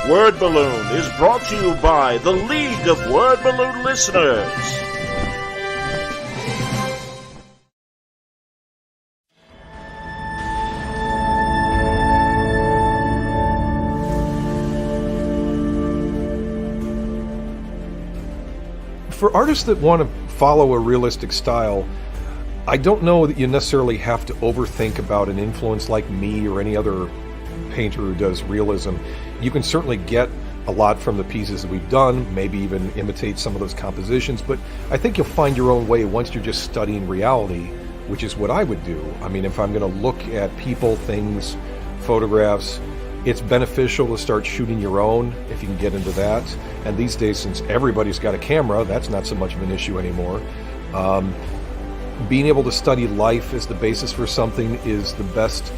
Word Balloon is brought to you by the League of Word Balloon Listeners. For artists that want to follow a realistic style, I don't know that you necessarily have to overthink about an influence like me or any other painter who does realism. You can certainly get a lot from the pieces that we've done, maybe even imitate some of those compositions, but I think you'll find your own way once you're just studying reality, which is what I would do. I mean, if I'm going to look at people, things, photographs, it's beneficial to start shooting your own if you can get into that. And these days, since everybody's got a camera, that's not so much of an issue anymore. Being able to study life as the basis for something is the best.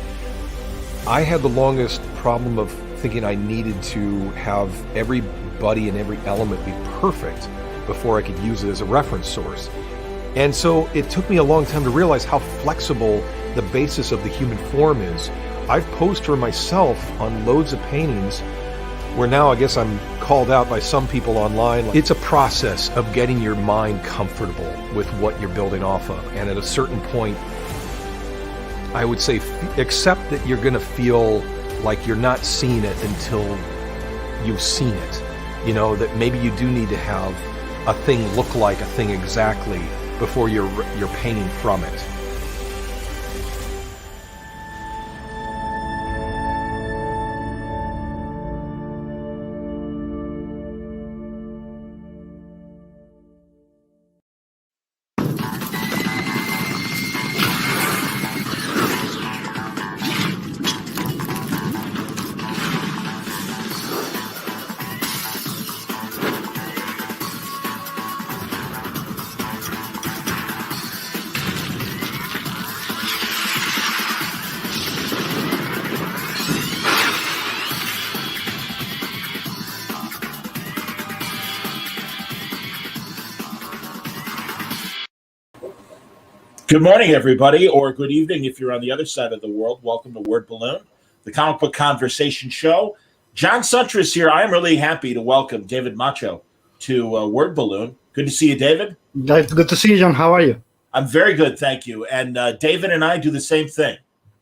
I had the longest problem of thinking I needed to have everybody and every element be perfect before I could use it as a reference source. And so it took me a long time to realize how flexible the basis of the human form is. I've posed for myself on loads of paintings where now I guess I'm called out by some people online. It's a process of getting your mind comfortable with what you're building off of. And at a certain point, I would say accept that you're going to feel like you're not seeing it until you've seen it. You know, that maybe you do need to have a thing look like a thing exactly before you're painting from it. Good morning, everybody, or good evening if you're on the other side of the world. Welcome to Word Balloon, the comic book conversation show. John Suttress here. I am really happy to welcome David Macho to Word Balloon. Good to see you, David. Good to see you, John. How are you? I'm very good, thank you. And David and I do the same thing.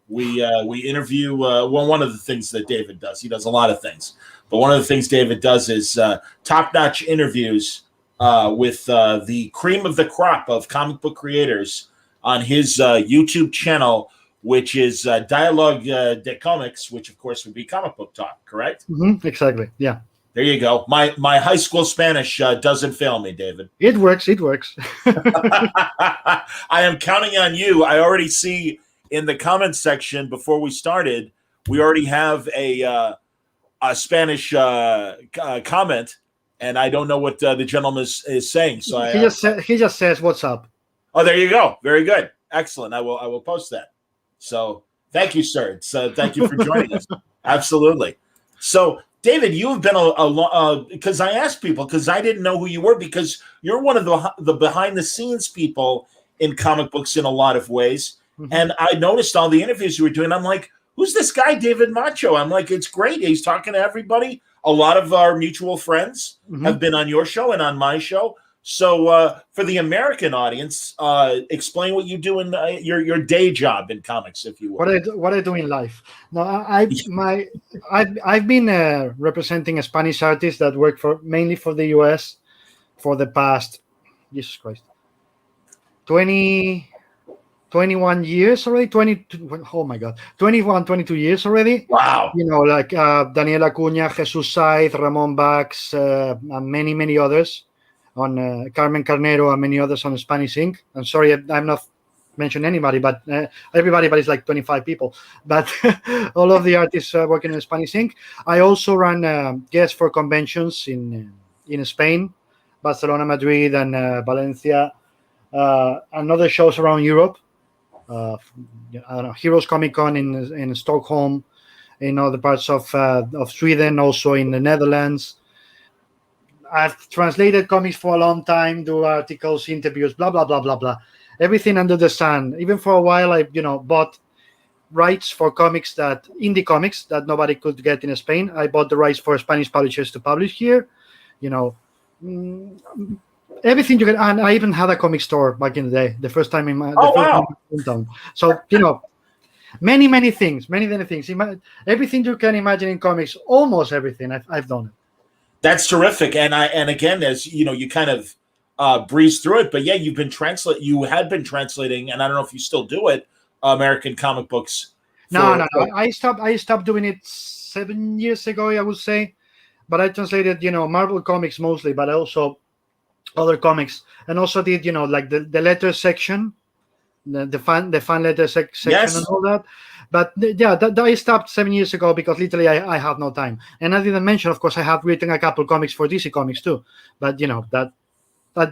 We interview, one of the things that David does, he does a lot of things, but one of the things David does is top-notch interviews with the cream of the crop of comic book creators on his YouTube channel, which is Dialogue de Comics, which of course would be comic book talk, correct? Mm-hmm, exactly, yeah. There you go. My high school Spanish doesn't fail me, David. It works. I am counting on you. I already see in the comments section before we started, we already have a Spanish comment, and I don't know what the gentleman is saying. So he just says, "What's up?" Oh, there you go. Very good. Excellent. I will post that. So thank you, sir. Thank you for joining us. Absolutely. So, David, you have been because I asked people because I didn't know who you were because you're one of the behind the scenes people in comic books in a lot of ways. Mm-hmm. And I noticed all the interviews you were doing. I'm like, who's this guy, David Macho? I'm like, it's great. He's talking to everybody. A lot of our mutual friends have been on your show and on my show. So for the American audience, explain what you do in your day job in comics, if you will. What I do in life. No, I've been representing a Spanish artist that worked mainly for the US for the past, Jesus Christ, 21 years already. 21, 22 years already. Wow. You know, like Daniel Acuña, Jesus Saiz, Ramon Bax, and many others. On Carmen Carnero and many others on Spanish Ink. I'm sorry, I'm not mentioning anybody, but everybody, but it's like 25 people. But all of the artists working in Spanish Ink. I also run guests for conventions in Spain, Barcelona, Madrid, and Valencia, and other shows around Europe. I don't know, Heroes Comic Con in Stockholm, in other parts of Sweden, also in the Netherlands. I've translated comics for a long time, do articles, interviews, blah, blah, blah, blah, blah. Everything under the sun. Even for a while, I bought rights for comics indie comics that nobody could get in Spain. I bought the rights for Spanish publishers to publish here. You know, mm, everything you can. And I even had a comic store back in the day. The first time in my Oh wow, hometown. So many things, many things. Everything you can imagine in comics, almost everything. I've done it. that's terrific. And again, as you know, you kind of breeze through it, but yeah, you had been translating, and I don't know if you still do it, American comic books. No. I stopped doing it 7 years ago, I would say. But I translated, Marvel comics mostly, but also other comics, and also did, like the letter section, the fan letter section, Yes. and all that. But yeah, that I stopped 7 years ago because literally I have no time. And I didn't mention, of course, I have written a couple comics for DC Comics too. But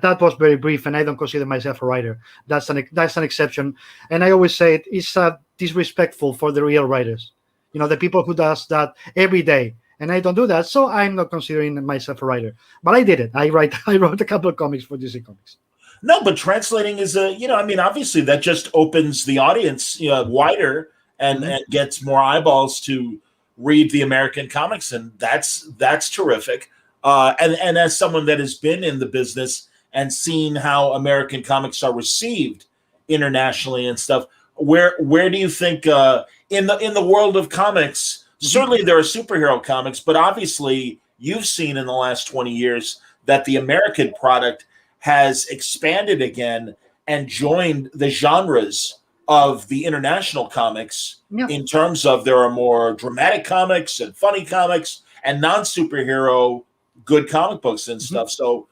that was very brief, and I don't consider myself a writer. That's an exception, and I always say it's disrespectful for the real writers. The people who does that every day, and I don't do that, so I'm not considering myself a writer. But I did it. I wrote a couple of comics for DC Comics. No, but translating is obviously that just opens the audience wider and gets more eyeballs to read the American comics, and that's terrific. And as someone that has been in the business and seen how American comics are received internationally and stuff, where do you think in the world of comics? Certainly there are superhero comics, but obviously you've seen in the last 20 years that the American product has expanded again and joined the genres of the international comics in terms of there are more dramatic comics and funny comics and non-superhero good comic books and stuff. So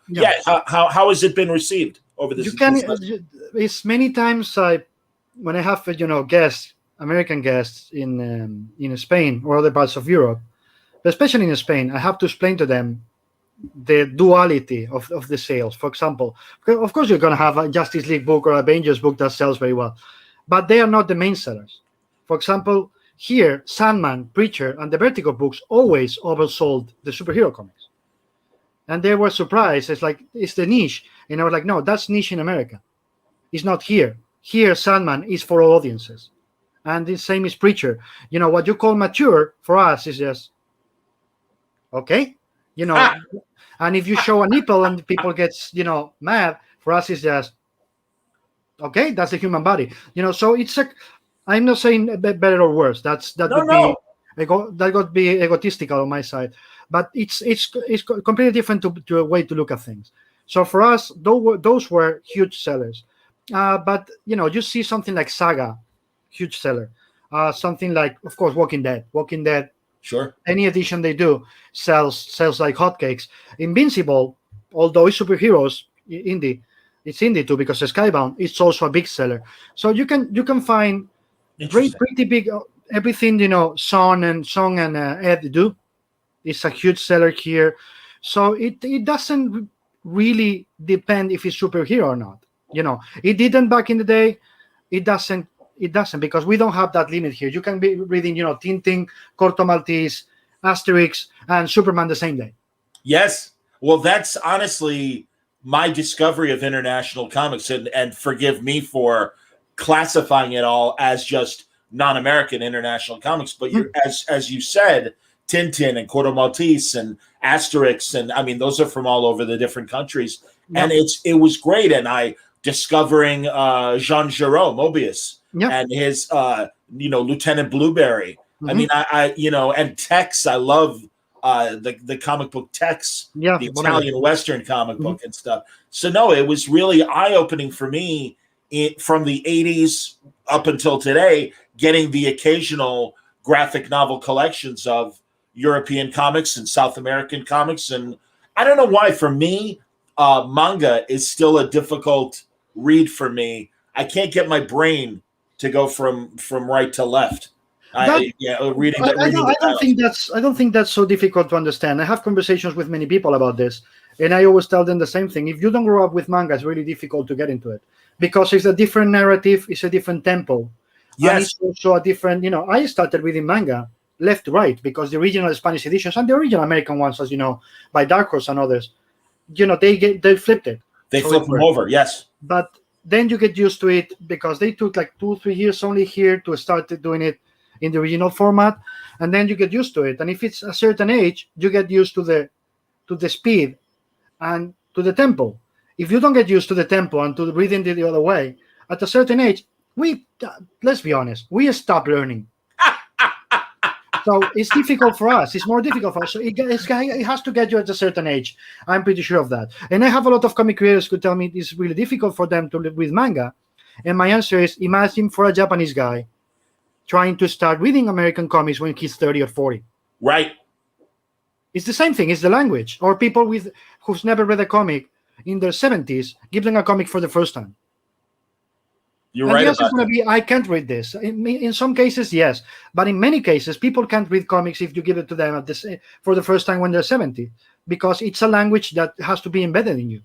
how has it been received over this? It's many times when I have American guests in Spain or other parts of Europe, but especially in Spain, I have to explain to them the duality of the sales. For example, of course you're going to have a Justice League book or Avengers book that sells very well, but they are not the main sellers. For example, here Sandman, Preacher, and the Vertigo books always oversold the superhero comics, and they were surprised. It's the niche, and I was like, no, that's niche in America. It's not here. Here Sandman is for all audiences, and the same is Preacher. What you call mature for us is just okay. And if you show a nipple and people gets mad, for us it's just okay, that's the human body. So it's I'm not saying better or worse. That would be egotistical on my side, but it's completely different to a way to look at things. So for us, those were huge sellers. But you see something like Saga, huge seller. Something like, of course, Walking Dead. Sure. Any edition they do sells like hotcakes. Invincible, although it's superheroes, indie, it's indie too because it's Skybound. It's also a big seller. So you can find pretty big everything. Song and Ed do. It's a huge seller here. So it doesn't really depend if it's superhero or not. It didn't back in the day. It doesn't because we don't have that limit here. You can be reading, Tintin, Corto Maltese, Asterix, and Superman the same day. Yes. Well, that's honestly my discovery of international comics, and forgive me for classifying it all as just non-American international comics. But as you said, Tintin and Corto Maltese and Asterix, and I mean those are from all over the different countries, and it was great. And I discovering Jean Giraud, Mobius. And his, Lieutenant Blueberry. I mean, I and Tex. I love the comic book Tex, the Italian Western comic book and stuff. So no, it was really eye opening for me from the '80s up until today, getting the occasional graphic novel collections of European comics and South American comics. And I don't know why, for me, manga is still a difficult read for me. I can't get my brain to go from right to left. I don't think that's so difficult to understand. I have conversations with many people about this, and I always tell them the same thing. If you don't grow up with manga, it's really difficult to get into it because it's a different narrative, it's a different tempo. Yes, and it's also a different. I started reading manga left to right because the original Spanish editions and the original American ones, as by Dark Horse and others, they flipped it. They flipped them over. Yes, but then you get used to it because they took like 2-3 years only here to start doing it in the original format, and then you get used to it. And if it's a certain age, you get used to the speed and to the tempo. If you don't get used to the tempo and to reading it the other way, at a certain age, let's be honest, we stop learning. So it's difficult for us. It's more difficult for us. So it has to get you at a certain age. I'm pretty sure of that. And I have a lot of comic creators who tell me it's really difficult for them to live with manga. And my answer is, imagine for a Japanese guy trying to start reading American comics when he's 30 or 40. Right. It's the same thing. It's the language. Or people who's never read a comic in their 70s, give them a comic for the first time. You're and right. The answer is going to be, I can't read this. In some cases, yes. But in many cases, people can't read comics if you give it to them for the first time when they're 70, because it's a language that has to be embedded in you.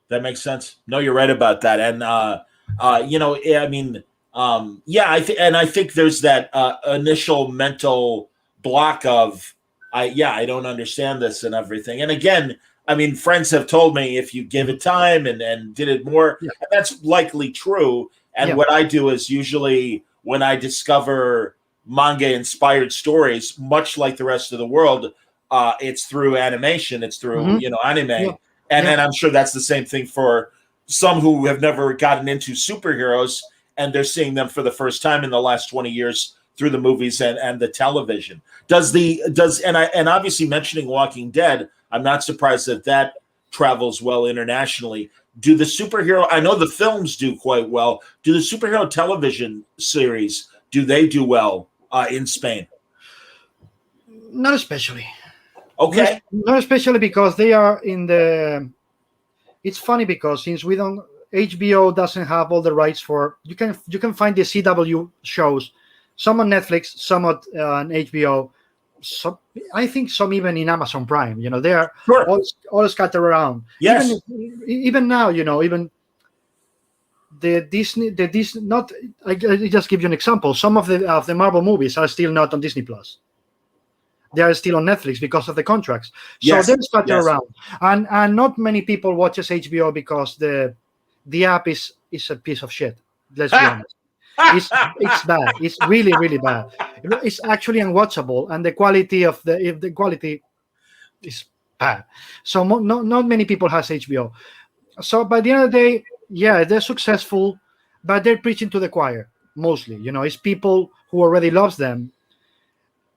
That makes sense. No, you're right about that. And, I mean, I think there's that initial mental block of, I don't understand this and everything. And again, I mean, friends have told me if you give it time and did it more, and that's likely true. And what I do is usually when I discover manga-inspired stories, much like the rest of the world, it's through animation, it's through anime, and I'm sure that's the same thing for some who have never gotten into superheroes, and they're seeing them for the first time in the last 20 years through the movies and the television. And obviously mentioning Walking Dead, I'm not surprised that travels well internationally. Do the superhero, I know the films do quite well. Do the superhero television series, do they do well in Spain? Not especially. Okay. Not especially because they are in the... It's funny because since HBO doesn't have all the rights for... You can find the CW shows, some on Netflix, some on HBO, I think some even in Amazon Prime. They are all scattered around. Yes. Even now, even the Disney. Not. I just give you an example. Some of the Marvel movies are still not on Disney Plus. They are still on Netflix because of the contracts. So they're scattered around, and not many people watches HBO because the app is a piece of shit. Let's be honest. It's bad. It's really, really bad. It's actually unwatchable, and the quality is bad. So not many people has HBO. So by the end of the day, they're successful, but they're preaching to the choir mostly. It's people who already loves them.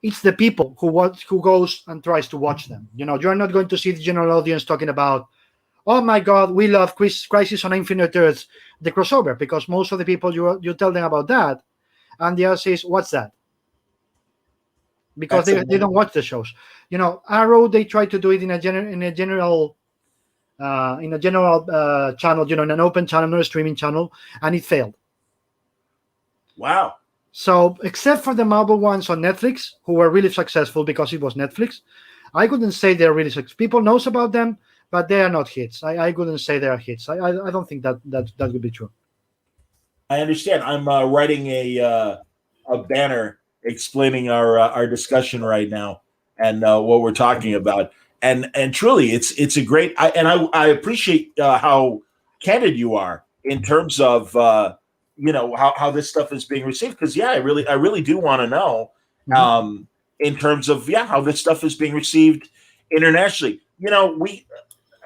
It's the people who goes and tries to watch them. You're not going to see the general audience talking about, oh my God, we love Crisis on Infinite Earths, the crossover, because most of the people you tell them about that, and the answer is, what's that? Because they don't watch the shows. Arrow, they try to do it in a general channel, in an open channel, not a streaming channel, and it failed. Wow. So except for the Marvel ones on Netflix, who were really successful because it was Netflix, I couldn't say they're really successful. People knows about them, but they are not hits. I couldn't say they are hits. I don't think that would be true. I understand. I'm writing a banner explaining our discussion right now and what we're talking about. And truly, it's a great. I appreciate how candid you are in terms of how this stuff is being received. Because I really do want to know in terms of how this stuff is being received internationally. We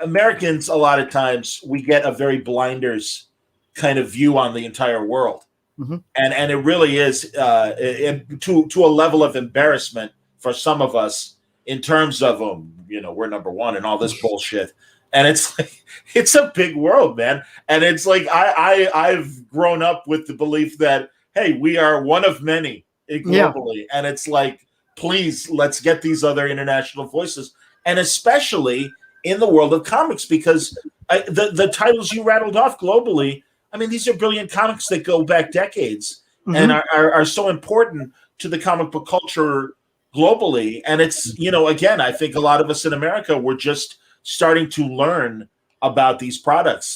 Americans, a lot of times we get a very blinders kind of view on the entire world. And it really is to a level of embarrassment for some of us in terms of we're number one and all this bullshit. And it's like, it's a big world, man. And it's like I've grown up with the belief that, hey, we are one of many globally. And it's like, please, let's get these other international voices. And especially in the world of comics, because the titles you rattled off globally, I mean, these are brilliant comics that go back decades and are so important to the comic book culture globally. And it's, again, I think a lot of us in America, we're just starting to learn about these products,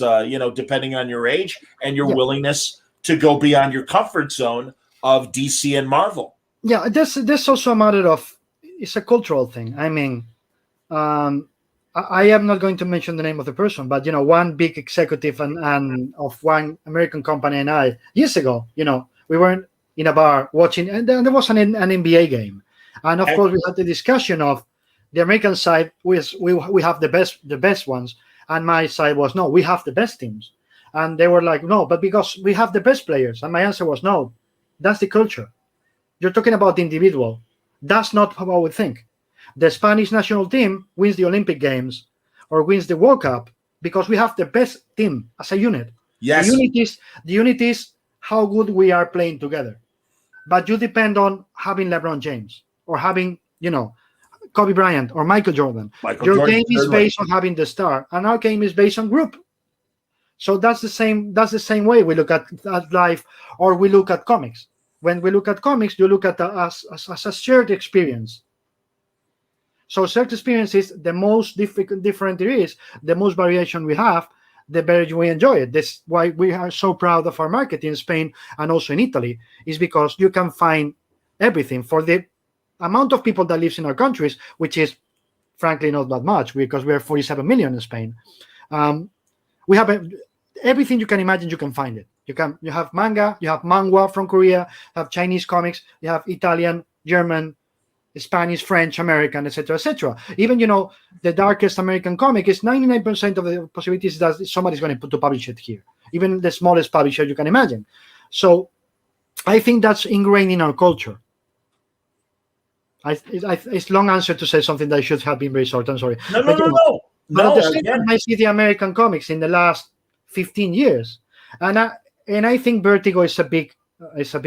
depending on your age and your willingness to go beyond your comfort zone of DC and Marvel. Yeah, there's also a matter of, it's a cultural thing. I mean, I am not going to mention the name of the person, but one big executive and of one American company and I years ago, we were in a bar watching, and then there was an NBA game, and of course we had the discussion of the American side. We have the best ones, and my side was no, we have the best teams, and they were like no, but because we have the best players, and my answer was no, that's the culture. You're talking about the individual. That's not how we think. The Spanish national team wins the Olympic Games or wins the World Cup because we have the best team as a unit. Yes. The unit is how good we are playing together. But you depend on having LeBron James or having, Kobe Bryant or Michael Jordan. Your game is based on having the star, and our game is based on group. So that's the same way we look at life, or we look at comics. When we look at comics, you look at as a shared experience. So shared experience is the most different it is, the most variation we have, the better we enjoy it. That's why we are so proud of our market in Spain and also in Italy, is because you can find everything for the amount of people that lives in our countries, which is frankly not that much because we are 47 million in Spain. We have everything you can imagine, you can find it. You have manga, you have manhwa from Korea, you have Chinese comics, you have Italian, German, Spanish, French, American, etc., etc. Even the darkest American comic is 99% of the possibilities that somebody's going to publish it here, even the smallest publisher you can imagine. So I think that's ingrained in our culture. It's long answer to say something that should have been very short. I'm sorry. No. But at the same time, I see the American comics in the last 15 years, and I think Vertigo is a big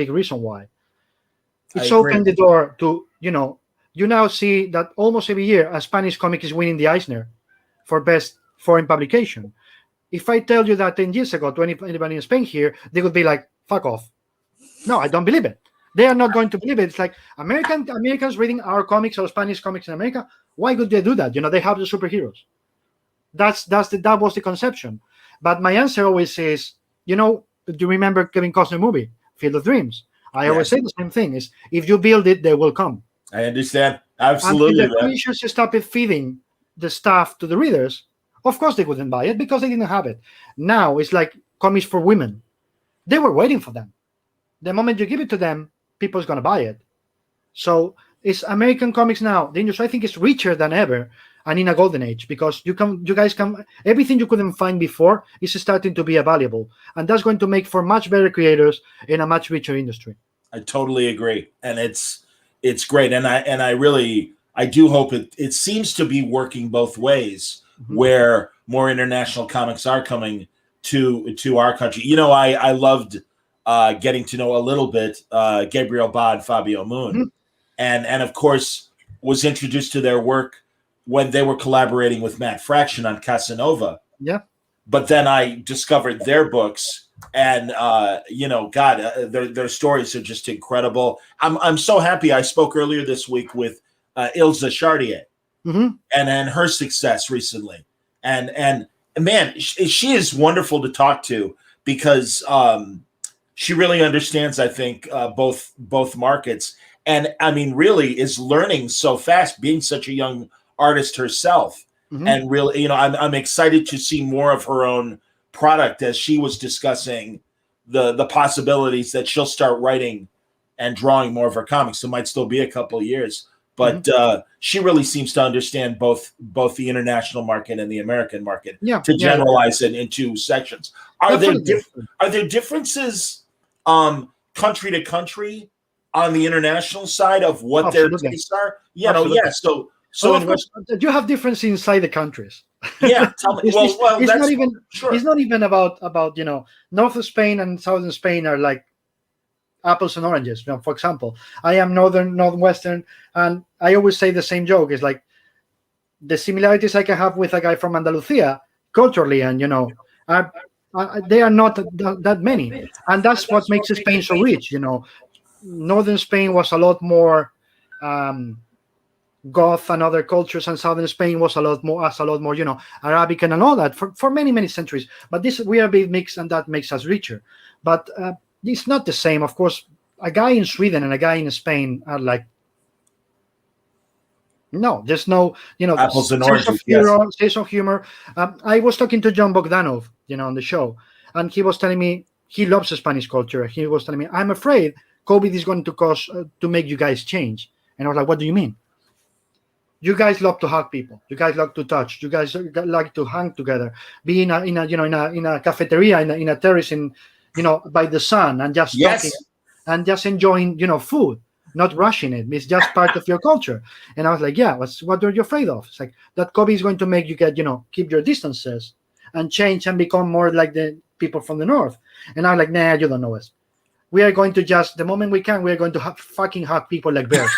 reason why. It's opened the door to, you now see that almost every year a Spanish comic is winning the Eisner for best foreign publication. If I tell you that 10 years ago, to anybody in Spain here, they would be like, fuck off. No, I don't believe it. They are not going to believe it. It's like Americans reading our comics or Spanish comics in America. Why would they do that? They have the superheroes. That was the conception. But my answer always is, do you remember Kevin Costner movie, Field of Dreams? I always say the same thing: is if you build it, they will come. I understand absolutely. And if the publishers started feeding the stuff to the readers, of course they wouldn't buy it because they didn't have it. Now it's like comics for women; they were waiting for them. The moment you give it to them, people's gonna buy it. So it's American comics now. The industry, I think, is richer than ever, and in a golden age, because you guys can everything you couldn't find before is starting to be available, and that's going to make for much better creators in a much richer industry. I totally agree, and it's great, and I do hope it seems to be working both ways, where more international comics are coming to our country. I loved getting to know a little bit Gabriel Ba and Fabio Moon, and of course was introduced to their work when they were collaborating with Matt Fraction on Casanova. Yeah. But then I discovered their books, and their stories are just incredible. I'm so happy. I spoke earlier this week with Ilse Chartier and her success recently, and man, she is wonderful to talk to because she really understands, I think, both markets, and I mean, really is learning so fast, being such a young artist herself. And really, I'm excited to see more of her own product, as she was discussing the possibilities that she'll start writing and drawing more of her comics. It might still be a couple of years, but she really seems to understand both the international market and the American market, to generalize it into sections. Are there differences country to country on the international side of what their tastes are? So of course, you have difference inside the countries. Yeah, tell me. It's not even about North of Spain and Southern Spain are like apples and oranges. For example, I am Northwestern, and I always say the same joke. It's like the similarities I can have with a guy from Andalusia culturally, and they are not that many, and that's what makes Spain so rich. Northern Spain was a lot more Goth and other cultures, and Southern Spain was a lot more Arabic and all that for many centuries. But we are a big mix, and that makes us richer. But it's not the same. Of course, a guy in Sweden and a guy in Spain are like No, there's no, Apples and sense of oranges. Yes. humor. Sense of humor. I was talking to John Bogdanov, on the show, and he was telling me he loves the Spanish culture. He was telling me, I'm afraid COVID is going to cause to make you guys change. And I was like, what do you mean? You guys love to hug people. You guys love to touch. You guys like to hang together. Be in a cafeteria in a terrace by the sun and just talking Yes. and just enjoying food, not rushing it. It's just part of your culture. And I was like, yeah, what are you afraid of? It's like that COVID is going to make you get keep your distances and change and become more like the people from the north. And I'm like, nah, you don't know us. We are going to just the moment we can, we are going to fucking hug people like bears.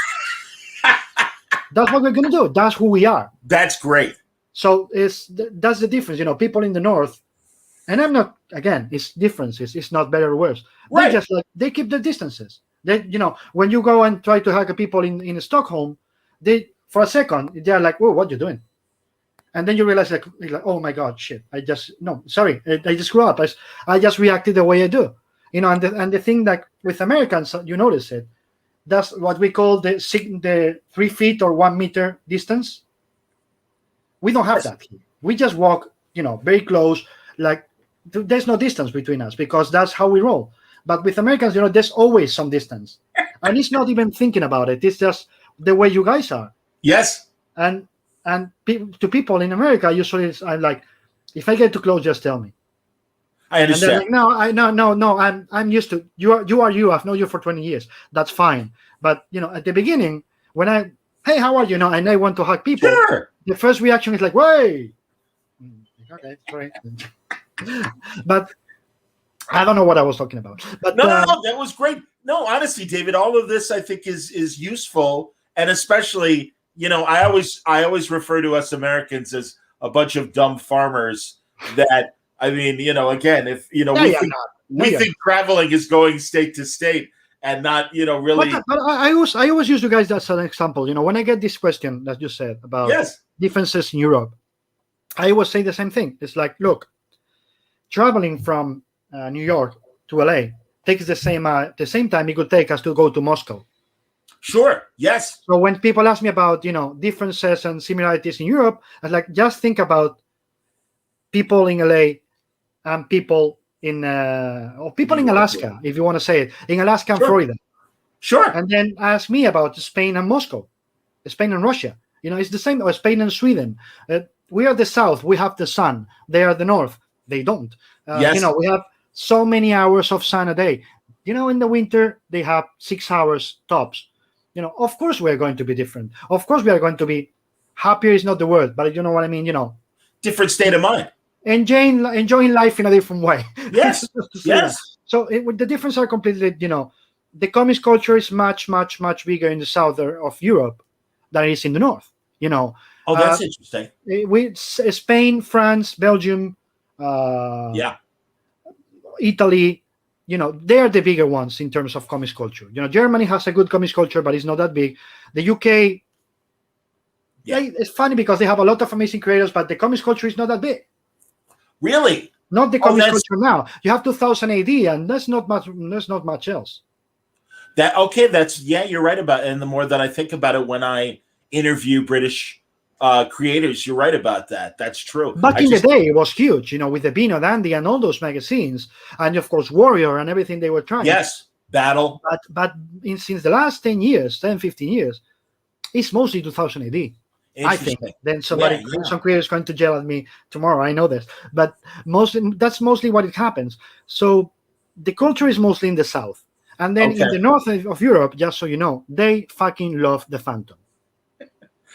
That's what we're going to do. That's who we are. That's great. So that's the difference. People in the north, and I'm not, again, it's differences. It's not better or worse. Right. They just they keep their distances. They, when you go and try to hug people in Stockholm, they, for a second, they're like, whoa, what are you doing? And then you realize like, oh my God, shit. I just screw up. I just reacted the way I do. And the thing that with Americans, you notice it. That's what we call the 3 feet or 1 meter distance. We don't have that here. We just walk, very close. Like there's no distance between us because that's how we roll. But with Americans, there's always some distance, and it's not even thinking about it. It's just the way you guys are. Yes. And to people in America, usually I'm like, if I get too close, just tell me. I understand. And they're like, no. I'm used to you. Are you? I've known you for 20 years. That's fine. But at the beginning, when hey, how are you? And I want to hug people. Sure. The first reaction is like, "Way." Okay, sorry. But I don't know what I was talking about. But No, that was great. No, honestly, David, all of this I think is useful, and especially, I always refer to us Americans as a bunch of dumb farmers. That I mean, again, if we think traveling is going state to state and not, really. But I always use you guys as an example. When I get this question that you said about differences in Europe, I always say the same thing. It's like, look, traveling from New York to LA takes the same time it could take us to go to Moscow. Sure. Yes. So when people ask me about differences and similarities in Europe, I like just think about people in LA and people in Alaska, if you want to say it, in Alaska and Florida. Sure. And then ask me about Spain and Moscow, Spain and Russia. It's the same, or Spain and Sweden. We are the South. We have the sun. They are the North. They don't. Yes. We have so many hours of sun a day. In the winter, they have 6 hours tops. Of course, we're going to be different. Of course, we are going to be happier is not the word, but you know what I mean? Different state of mind. Enjoying life in a different way. Yes. Yes. So the difference are completely, the communist culture is much, much, much bigger in the south of Europe than it is in the north. Oh, that's interesting. Spain, France, Belgium, Italy, they are the bigger ones in terms of communist culture. Germany has a good communist culture, but it's not that big. The UK, it's funny because they have a lot of amazing creators, but the communist culture is not that big. Really? Not the communist culture now. You have 2000 AD, and that's not much. There's not much else. You're right about it. And the more that I think about it, when I interview British creators, you're right about that. That's true. Back in the day, it was huge, with the Beano Dandy and all those magazines, and of course Warrior and everything they were trying. Yes, Battle. But since the last 10 years, 10, 15 years, it's mostly 2000 AD. I think. Then some creators going to yell at me tomorrow. I know this, but that's mostly what it happens. So the culture is mostly in the south, and then in the north of Europe, just so you know, they fucking love the Phantom.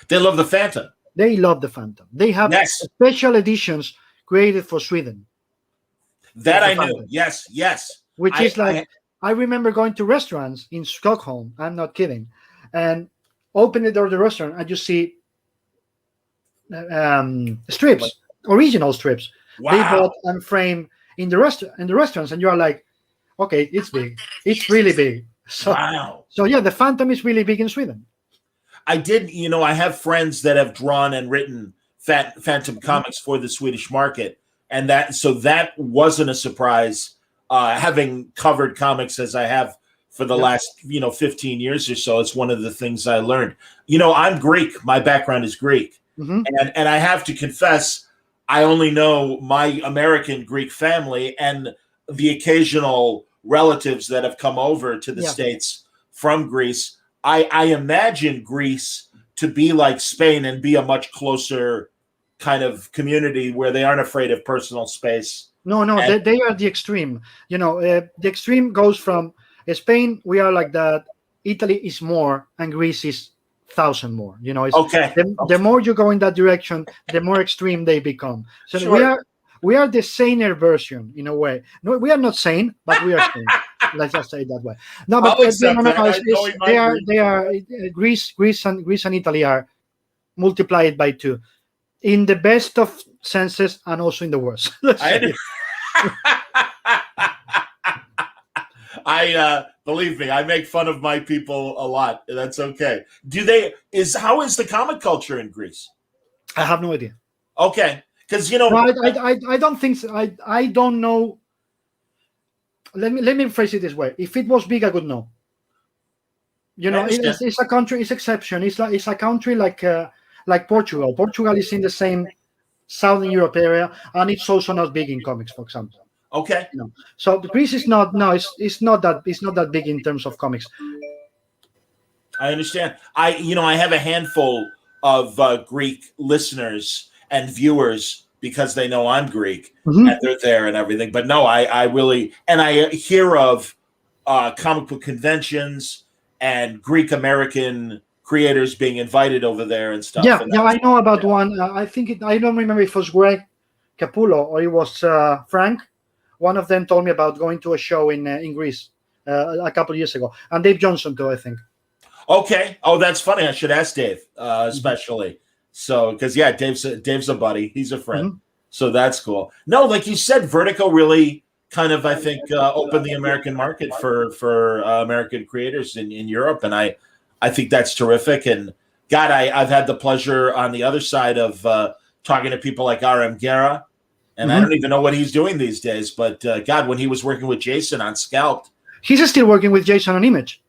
They love the Phantom. They love the Phantom. They have special editions created for Sweden. That I knew. Yes. Which is like, I remember going to restaurants in Stockholm. I'm not kidding, and open the door of the restaurant and you see strips, original strips. Wow. They bought and framed in the restaurants, and you are like, okay, it's big, it's really big. So, wow. So yeah, the Phantom is really big in Sweden. I did, I have friends that have drawn and written Phantom comics for the Swedish market, and that wasn't a surprise. Having covered comics as I have for the last 15 years or so. It's one of the things I learned. I'm Greek. My background is Greek, and I have to confess, I only know my American Greek family and the occasional relatives that have come over to the States from Greece. I imagine Greece to be like Spain and be a much closer kind of community where they aren't afraid of personal space. No, they are the extreme. The extreme goes from Spain, we are like that. Italy is more, and Greece is 1,000 more. The more you go in that direction, the more extreme they become. So we are the saner version in a way. No, we are not sane, but we are sane. Let's just say it that way. No, but they are Greece and Italy are multiplied by 2, in the best of senses and also in the worst. I believe me, I make fun of my people a lot. That's okay. How is the comic culture in Greece? I have no idea. Okay, because I don't think so. I don't know. Let me phrase it this way: if it was big, I would know. It's a country. It's exception. It's a country like Portugal. Portugal is in the same Southern Europe area, and it's also not big in comics, for example. Okay. So Greece is not. No, it's not that big in terms of comics. I understand. I have a handful of Greek listeners and viewers because they know I'm Greek and they're there and everything. But no, I really, and I hear of comic book conventions and Greek American creators being invited over there and stuff. Yeah, I know about one. I don't remember if it was Greg Capullo or it was Frank. One of them told me about going to a show in Greece a couple of years ago, and Dave Johnson too, I think. Okay. Oh, that's funny. I should ask Dave, especially. So, because Dave's a buddy. He's a friend. So that's cool. No, like you said, Vertigo really kind of, I think, opened the American market for American creators in Europe, and I think that's terrific. And God, I've had the pleasure on the other side of talking to people like R.M. Guerra. And I don't even know what he's doing these days. But God, when he was working with Jason on Scalped. He's still working with Jason on Image.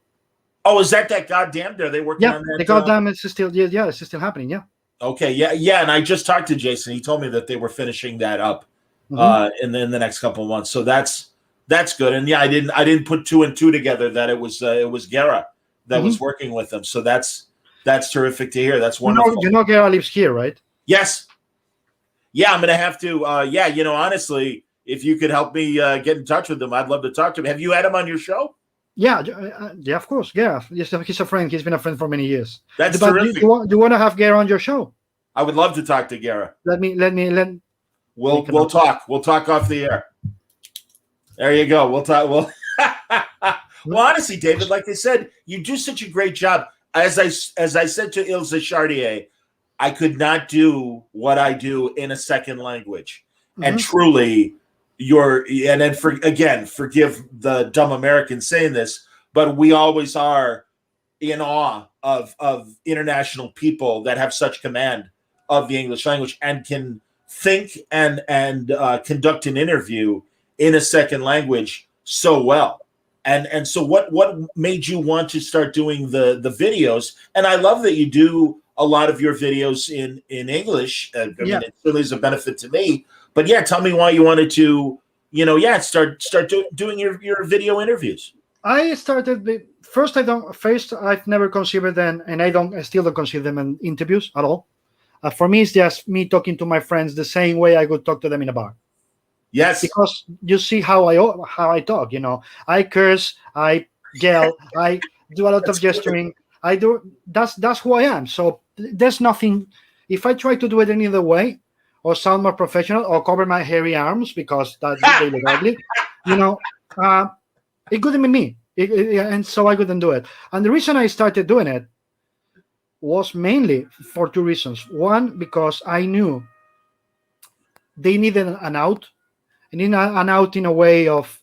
Oh, is that goddamn? Are they working on that? The goddamn, it's still, it's still happening, yeah. Okay, yeah. And I just talked to Jason. He told me that they were finishing that up in the next couple of months. So that's good. And yeah, I didn't put 2 and 2 together that it was Guerra that was working with them. So that's terrific to hear. That's wonderful. Guerra lives here, right? Yes. Yeah, I'm gonna have to. Honestly, if you could help me get in touch with him, I'd love to talk to him. Have you had him on your show? Yeah, of course. Yeah, he's a friend. He's been a friend for many years. That's terrific. Do you want to have Guerra on your show? I would love to talk to Guerra. We'll talk. We'll talk off the air. There you go. We'll talk. Well, honestly, David, like I said, you do such a great job. As I said to Ilse Chartier, I could not do what I do in a second language. And truly, forgive the dumb Americans saying this, but we always are in awe of international people that have such command of the English language and can think and conduct an interview in a second language so well. And so what made you want to start doing the videos? And I love that you do a lot of your videos in English. I mean, it really is a benefit to me. But yeah, tell me why you wanted to, start doing your video interviews. I started first. I've never considered them, and I still don't consider them in interviews at all. For me, it's just me talking to my friends the same way I would talk to them in a bar. Yes, because you see how I talk. I curse, I yell, I do a lot of gesturing. That's who I am. So there's nothing. If I try to do it any other way, or sound more professional, or cover my hairy arms because that's really ugly, it couldn't be me, and so I couldn't do it. And the reason I started doing it was mainly for 2 reasons. One, because I knew they needed an out. They needed an out in a way of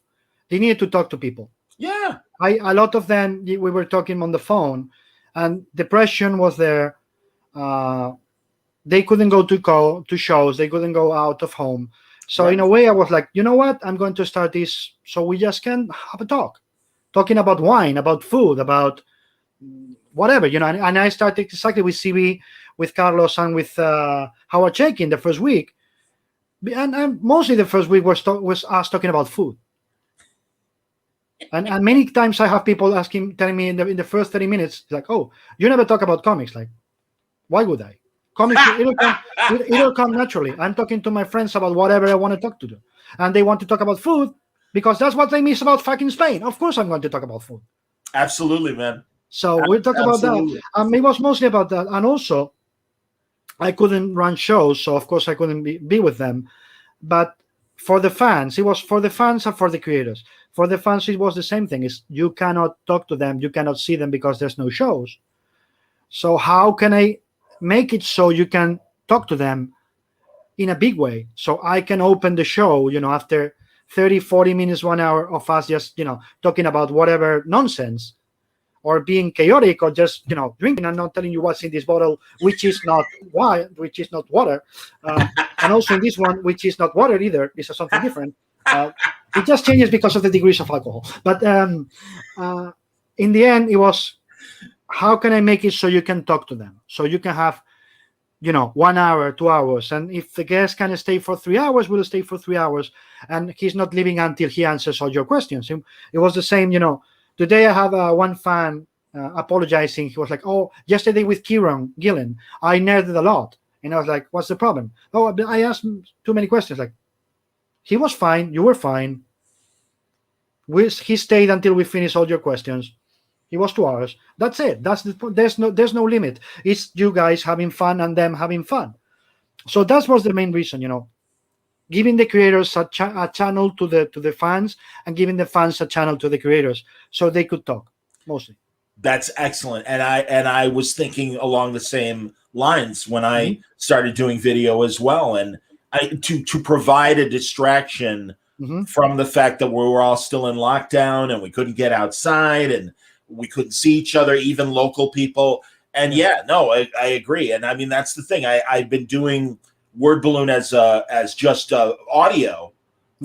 they needed to talk to people. Yeah, a lot of them we were talking on the phone, and depression was there. They couldn't go to shows. They couldn't go out of home. So in a way, I was like, you know what? I'm going to start this so we just can have a talk. talking about wine, about food, about whatever, and I started exactly with CB, with Carlos, and with Howard Chaykin the first week, and mostly the first week was us talking about food. And many times I have people telling me in the first 30 minutes, like, oh, you never talk about comics. Like, why would I? Comics, it'll come naturally. I'm talking to my friends about whatever I want to talk to them. And they want to talk about food because that's what they miss about fucking Spain. Of course I'm going to talk about food. Absolutely, man. So we'll talk about that. It was mostly about that. And also, I couldn't run shows, so of course I couldn't be with them. But for the fans, it was for the fans and for the creators. For the fans, it was the same thing. Is you cannot talk to them, you cannot see them because there's no shows. So how can I make it so you can talk to them in a big way? So I can open the show, after 30, 40 minutes, 1 hour of us just, talking about whatever nonsense, or being chaotic, or just, drinking and not telling you what's in this bottle, which is not wine, which is not water. And also in this one, which is not water either, is something different. It just changes because of the degrees of alcohol. But in the end, it was, how can I make it so you can talk to them? So you can have, 1 hour, 2 hours. And if the guest can stay for 3 hours, we'll stay for 3 hours. And he's not leaving until he answers all your questions. It was the same, Today I have one fan apologizing. He was like, oh, yesterday with Kieran Gillen, I nerded a lot. And I was like, what's the problem? Oh, I asked him too many questions. Like, he was fine. You were fine. He stayed until we finished all your questions. It was 2 hours. That's it. There's no limit. It's you guys having fun and them having fun. So that was the main reason, giving the creators a channel to the fans, and giving the fans a channel to the creators, so they could talk mostly. That's excellent. And I was thinking along the same lines when I started doing video as well. And to provide a distraction from the fact that we were all still in lockdown and we couldn't get outside and we couldn't see each other, even local people. And I agree. And I mean, that's the thing. I've been doing Word Balloon as just audio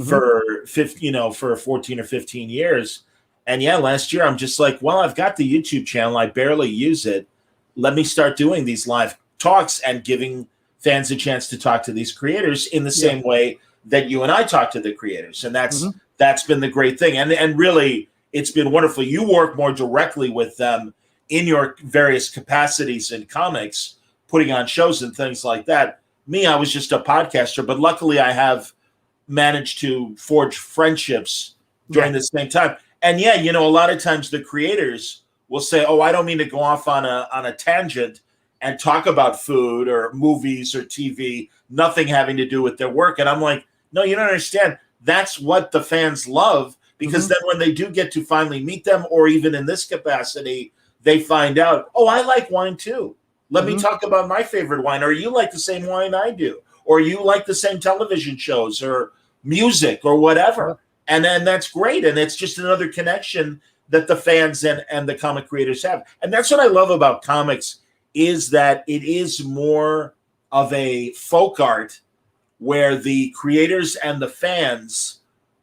for 14 or 15 years. And last year I'm just like, well, I've got the YouTube channel. I barely use it. Let me start doing these live talks and giving fans a chance to talk to these creators in the same way that you and I talk to the creators. And that's been the great thing. And really, it's been wonderful. You work more directly with them in your various capacities in comics, putting on shows and things like that. Me, I was just a podcaster, but luckily I have managed to forge friendships during the same time. And a lot of times the creators will say, oh, I don't mean to go off on a tangent and talk about food or movies or TV, nothing having to do with their work. And I'm like, no, you don't understand. That's what the fans love, because then when they do get to finally meet them, or even in this capacity, they find out, oh, I like wine too. Let me talk about my favorite wine, or you like the same wine I do, or you like the same television shows or music or whatever. And then that's great. And it's just another connection that the fans and the comic creators have. And that's what I love about comics, is that it is more of a folk art where the creators and the fans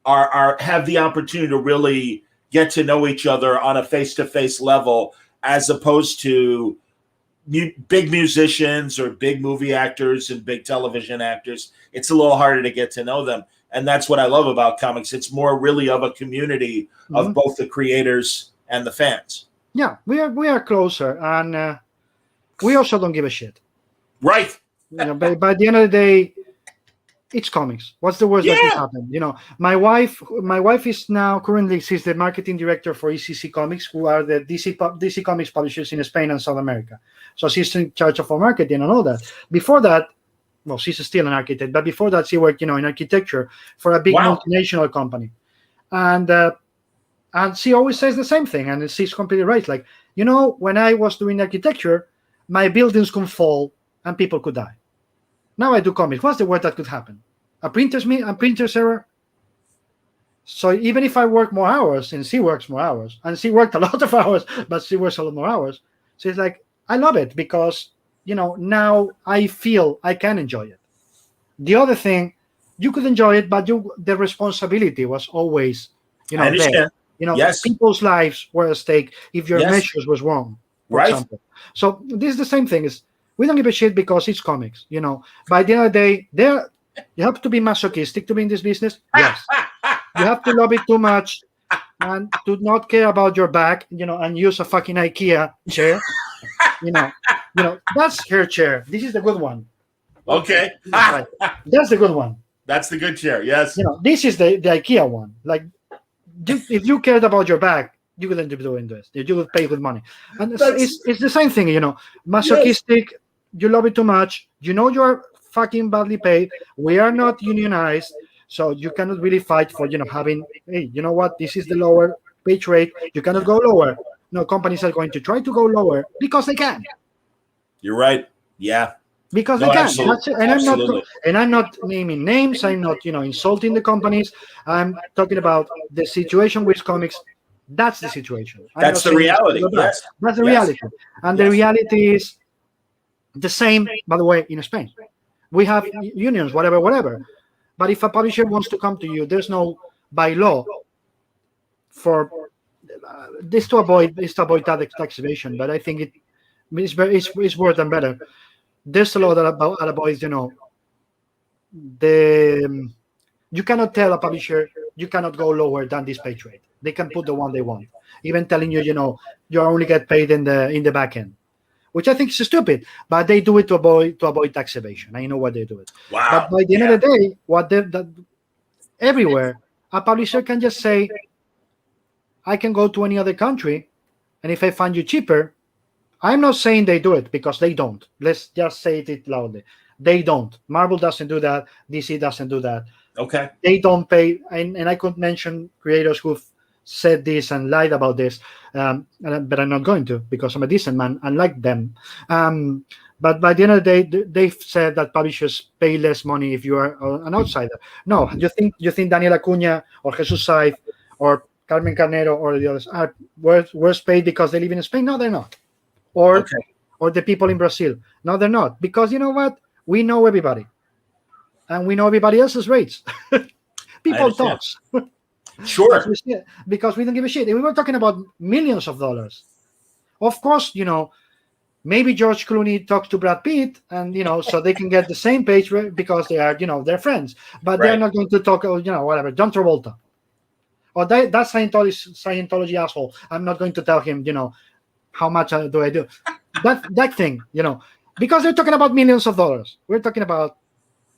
have the opportunity to really get to know each other on a face-to-face level, as opposed to big musicians or big movie actors and big television actors. It's a little harder to get to know them. And that's what I love about comics. It's more really of a community of both the creators and the fans. Yeah, we are closer, and we also don't give a shit. Right. By the end of the day, it's comics. What's the worst that could happen? My wife is now currently, she's the marketing director for ECC Comics, who are the DC Comics publishers in Spain and South America. So she's in charge of our marketing and all that. Before that, well, she's still an architect, but before that, she worked, in architecture for a big multinational company. And she always says the same thing, and she's completely right. Like, when I was doing architecture, my buildings could fall and people could die. Now I do comics. What's the worst that could happen? A printer's error? So even if I work more hours, and she works more hours, and she worked a lot of hours, but she works a lot more hours, she's like, I love it because, now I feel I can enjoy it. The other thing, you could enjoy it, but the responsibility was always, there. Yes. People's lives were at stake if your Yes. measures was wrong, for Right. example. So this is the same thing. Is we don't give a shit because it's comics. By the end of the day, you have to be masochistic to be in this business. Yes, you have to love it too much and to not care about your back, and use a fucking IKEA chair. That's her chair. This is the good one. Okay. Right. That's the good one. That's the good chair. Yes. This is the IKEA one. Like, if you cared about your back, you wouldn't be doing this. You would pay with money. And it's the same thing, masochistic. Yes. You love it too much. You're fucking badly paid. We are not unionized, so you cannot really fight for having. Hey, you know what? This is the lower wage rate. You cannot go lower. No, companies are going to try to go lower because they can. You're right. Yeah. Because they can. That's it. And I'm not naming names. I'm not, insulting the companies. I'm talking about the situation with comics. That's the situation. That's the reality. Yes. That's the reality. And the reality is the same, by the way, in Spain. We have unions, whatever. But if a publisher wants to come to you, there's no by law for this to avoid tax evasion. But I think it's worse than better. There's a law that avoids, you cannot tell a publisher you cannot go lower than this page rate. They can put the one they want, even telling you, you only get paid in the back end, which I think is stupid. But they do it to avoid tax evasion. I know why they do it. Wow. But by the end of the day, everywhere a publisher can just say, I can go to any other country, and if I find you cheaper. I'm not saying they do it because they don't. Let's just say it loudly. They don't. Marvel doesn't do that. DC doesn't do that. Okay. They don't pay. And I could mention creators who've said this and lied about this, but I'm not going to because I'm a decent man, unlike them. But by the end of the day, they've said that publishers pay less money if you are an outsider. No, you think Daniel Acuna or Jesus Saiz or Carmen Carnero or the others are worse paid because they live in Spain? No, they're not. Or the people in Brazil. No, they're not. Because you know what? We know everybody. And we know everybody else's rates. People talk. Sure. Because we don't give a shit. And we were talking about millions of dollars. Of course, maybe George Clooney talks to Brad Pitt and, so they can get the same page because they are, they're friends. But they're not going to talk, whatever, John Travolta. Or that Scientology asshole. I'm not going to tell him, how much do I do? That thing, because they're talking about millions of dollars. We're talking about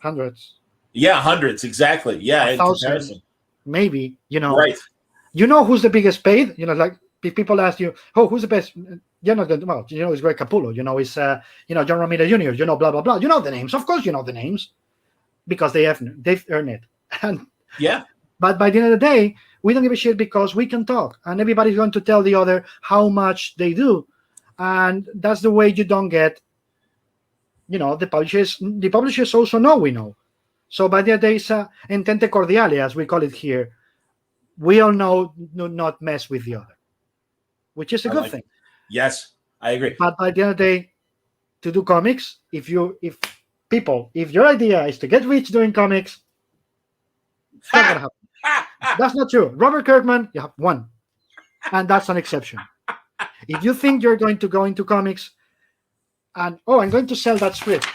hundreds. Yeah, hundreds, exactly. Yeah, in comparison. Maybe, Right. Who's the biggest paid? Like if people ask you, who's the best? You're not going to, well, it's Greg Capullo, it's, John Romita Jr., blah, blah, blah. You know the names. Of course you know the names because they've earned it. And yeah. But by the end of the day, we don't give a shit because we can talk and everybody's going to tell the other how much they do. And that's the way you don't get, the publishers also know we know. So by the end of the day, it's entente cordiale, as we call it here. We all know do not mess with the other, which is a good thing. Yes, I agree. But by the end of the day, to do comics, if your idea is to get rich doing comics, it's not going to happen. That's not true. Robert Kirkman, you have one. And that's an exception. If you think you're going to go into comics and, I'm going to sell that script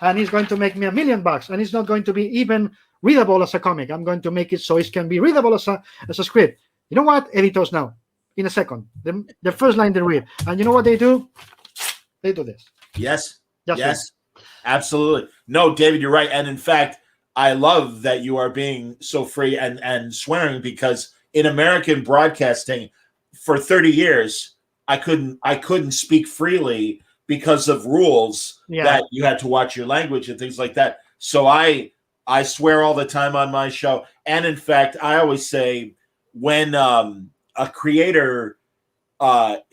and it's going to make me $1 million and it's not going to be even readable as a comic. I'm going to make it so it can be readable as a script. You know what? Editors now, in a second. The first line they read. And you know what they do? They do this. Yes. Absolutely. No, David, you're right. And in fact, I love that you are being so free and swearing because in American broadcasting for 30 years, I couldn't speak freely because of rules that you had to watch your language and things like that. So I swear all the time on my show. And in fact, I always say when a creator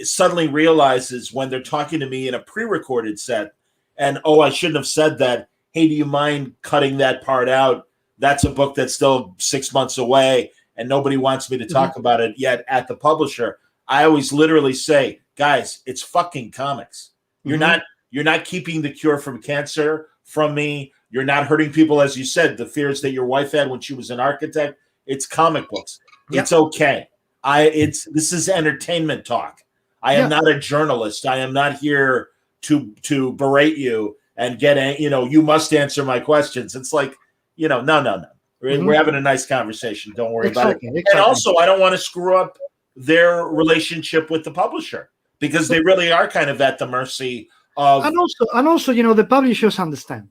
suddenly realizes when they're talking to me in a pre-recorded set and, I shouldn't have said that. Hey, do you mind cutting that part out? That's a book that's still 6 months away and nobody wants me to talk about it yet at the publisher. I always literally say, guys, it's fucking comics. You're not keeping the cure from cancer from me. You're not hurting people, as you said, the fears that your wife had when she was an architect. It's comic books. Yep. It's okay. This is entertainment talk. I am not a journalist. I am not here to berate you and get you must answer my questions. It's like, no. We're having a nice conversation. Don't worry about it. Exactly. And also, I don't want to screw up their relationship with the publisher because they really are kind of at the mercy of. And also, the publishers understand.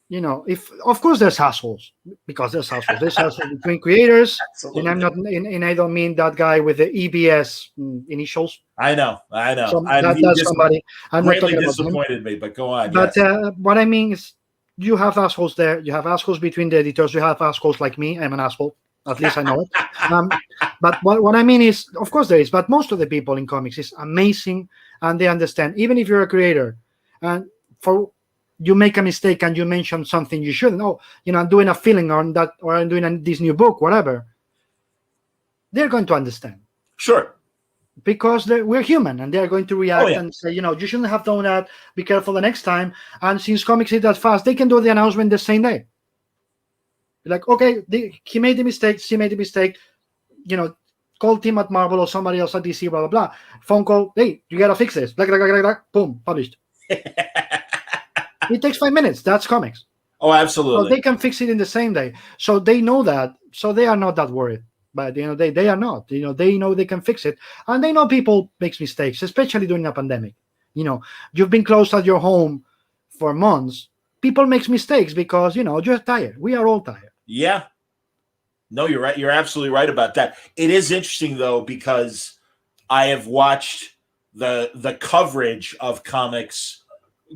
If of course there's assholes, because there's assholes. There's assholes between creators, Absolutely. and and I don't mean that guy with the EBS initials. I know. So that's somebody. I'm not greatly talking about disappointed me, but go on. But yes. What I mean is, you have assholes there. You have assholes between the editors. You have assholes like me. I'm an asshole. At least I know it. But what I mean is, of course there is. But most of the people in comics is amazing, and they understand. Even if you're a creator, and you make a mistake and you mention something you shouldn't. Oh, I'm doing a feeling on that, or I'm doing this new book, whatever. They're going to understand. Sure. Because we're human, and they're going to react and say, you shouldn't have done that. Be careful the next time. And since comics is that fast, they can do the announcement the same day. Like, okay, he made the mistake. She made the mistake. Call team at Marvel or somebody else at DC. Blah blah blah. Phone call. Hey, you gotta fix this. Blah, blah, blah, blah, blah. Boom, published. It takes 5 minutes. That's comics. Oh, absolutely. So they can fix it in the same day. So they know that. So they are not that worried. But they are not. They know they can fix it, and they know people makes mistakes, especially during a pandemic. You've been closed at your home for months. People makes mistakes because you're tired. We are all tired. Yeah. No, you're right. You're absolutely right about that. It is interesting though, because I have watched the coverage of comics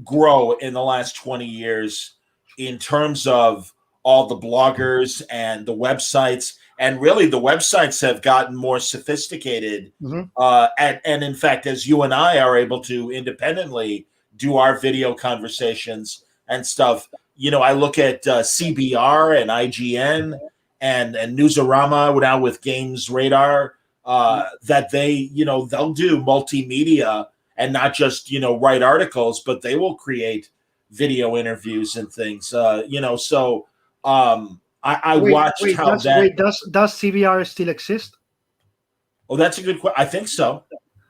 grow in the last 20 years in terms of all the bloggers and the websites. And really, the websites have gotten more sophisticated. And in fact, as you and I are able to independently do our video conversations and stuff, I look at CBR and IGN and Newsarama now with Games Radar, that they'll do multimedia and not just, write articles, but they will create video interviews and things, so I watched how that. Does CBR still exist? Oh, that's a good question. I think so.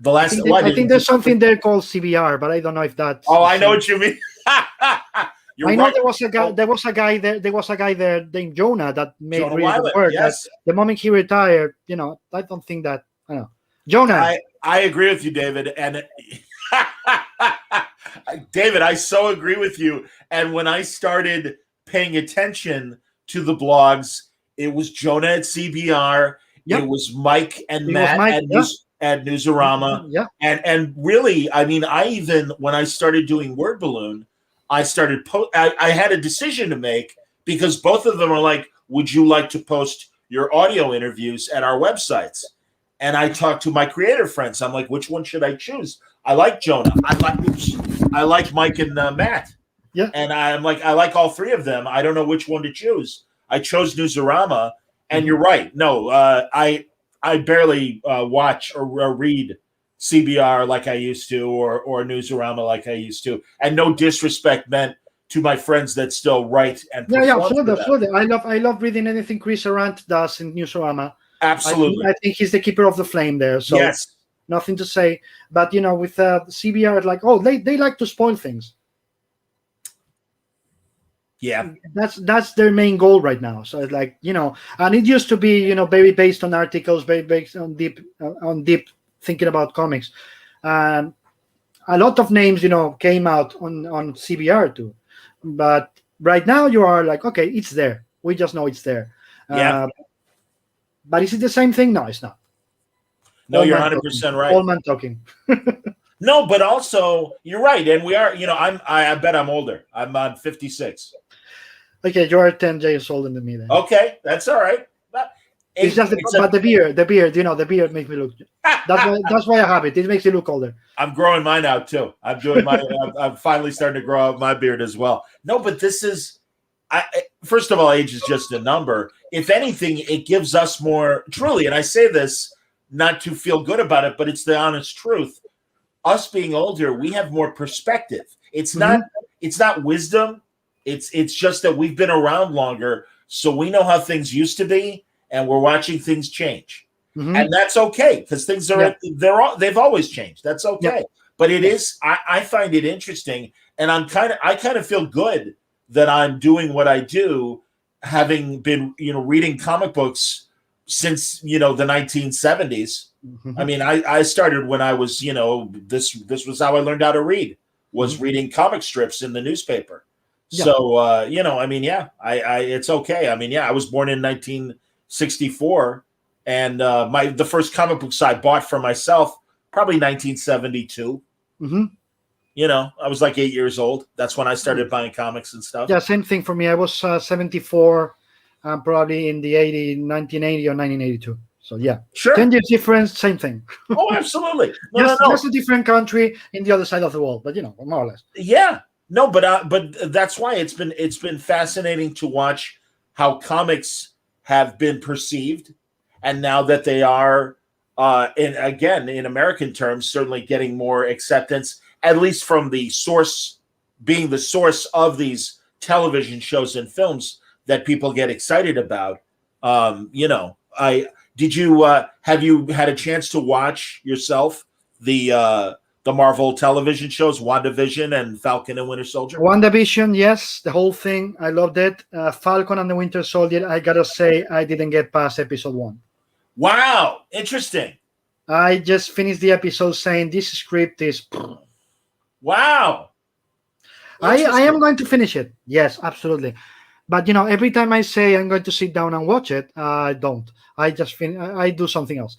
I think there's something there called CBR, but I don't know if that's. Oh, I know what you mean. I know there was a guy. There was a guy there. There was a guy there named Jonah that made really good work. Yes. The moment he retired, I don't think that. I don't know. Jonah. I agree with you, David, and David, I so agree with you. And when I started paying attention to the blogs, it was Jonah at CBR. Yep. It was Mike and Matt at Newsarama. Yeah. And really, I mean, when I started doing Word Balloon, I had a decision to make, because both of them are like, would you like to post your audio interviews at our websites? And I talked to my creator friends. I'm like, which one should I choose? I like Jonah. I like Mike and Matt. Yeah. And I'm like, I like all three of them. I don't know which one to choose. I chose Newsarama, and you're right. No, I barely watch or read CBR like I used to, or Newsarama like I used to. And no disrespect meant to my friends that still write and absolutely. I love reading anything Chris Arant does in Newsarama. Absolutely. I think he's the keeper of the flame there. So yes. Nothing to say. But with CBR, like, they like to spoil things. Yeah, that's their main goal right now. So it's like, and it used to be, very based on articles, very based on deep thinking about comics. And a lot of names, came out on CBR too. But right now you are like, okay, it's there. We just know it's there. Yeah. But is it the same thing? No, it's not. No, you're 100% right. Old man talking. No, but also you're right, and we are. I bet I'm older. I'm on 56. Okay, you are 10 years older than me then. Okay, that's all right. It's just but the beard, the beard makes me look. That's why I have it. It makes you look older. I'm growing mine out too. I'm doing my. I'm finally starting to grow out my beard as well. No, but this is. First of all, age is just a number. If anything, it gives us more. Truly, and I say this not to feel good about it, but it's the honest truth. Us being older, we have more perspective. It's not. It's not wisdom. It's just that we've been around longer, so we know how things used to be, and we're watching things change. And that's okay, because things are they've always changed. That's okay. But it is, I find it interesting, and I kind of feel good that I'm doing what I do, having been, reading comic books since, the 1970s. I mean, I started when I was, this was how I learned how to read, was reading comic strips in the newspaper. So, I mean, it's okay. I mean, I was born in 1964, and the first comic books I bought for myself, probably 1972. I was like 8 years old. That's when I started buying comics and stuff. Yeah, same thing for me. I was 74, probably in the 1980 or 1982. So Sure. 10 years difference, same thing. Oh, absolutely. Just a different country in the other side of the world, but more or less. Yeah. No, but that's why it's been fascinating to watch how comics have been perceived, and now that they are, in American terms, certainly getting more acceptance, at least from the source, being the source of these television shows and films that people get excited about. Have you had a chance to watch yourself the Marvel television shows, WandaVision and Falcon and Winter Soldier? WandaVision, yes, the whole thing. I loved it. Falcon and the Winter Soldier, I gotta say, I didn't get past episode 1. Wow, interesting. I just finished the episode saying this script is... Wow. I am going to finish it. Yes, absolutely. But, every time I say I'm going to sit down and watch it, I don't. I just I do something else.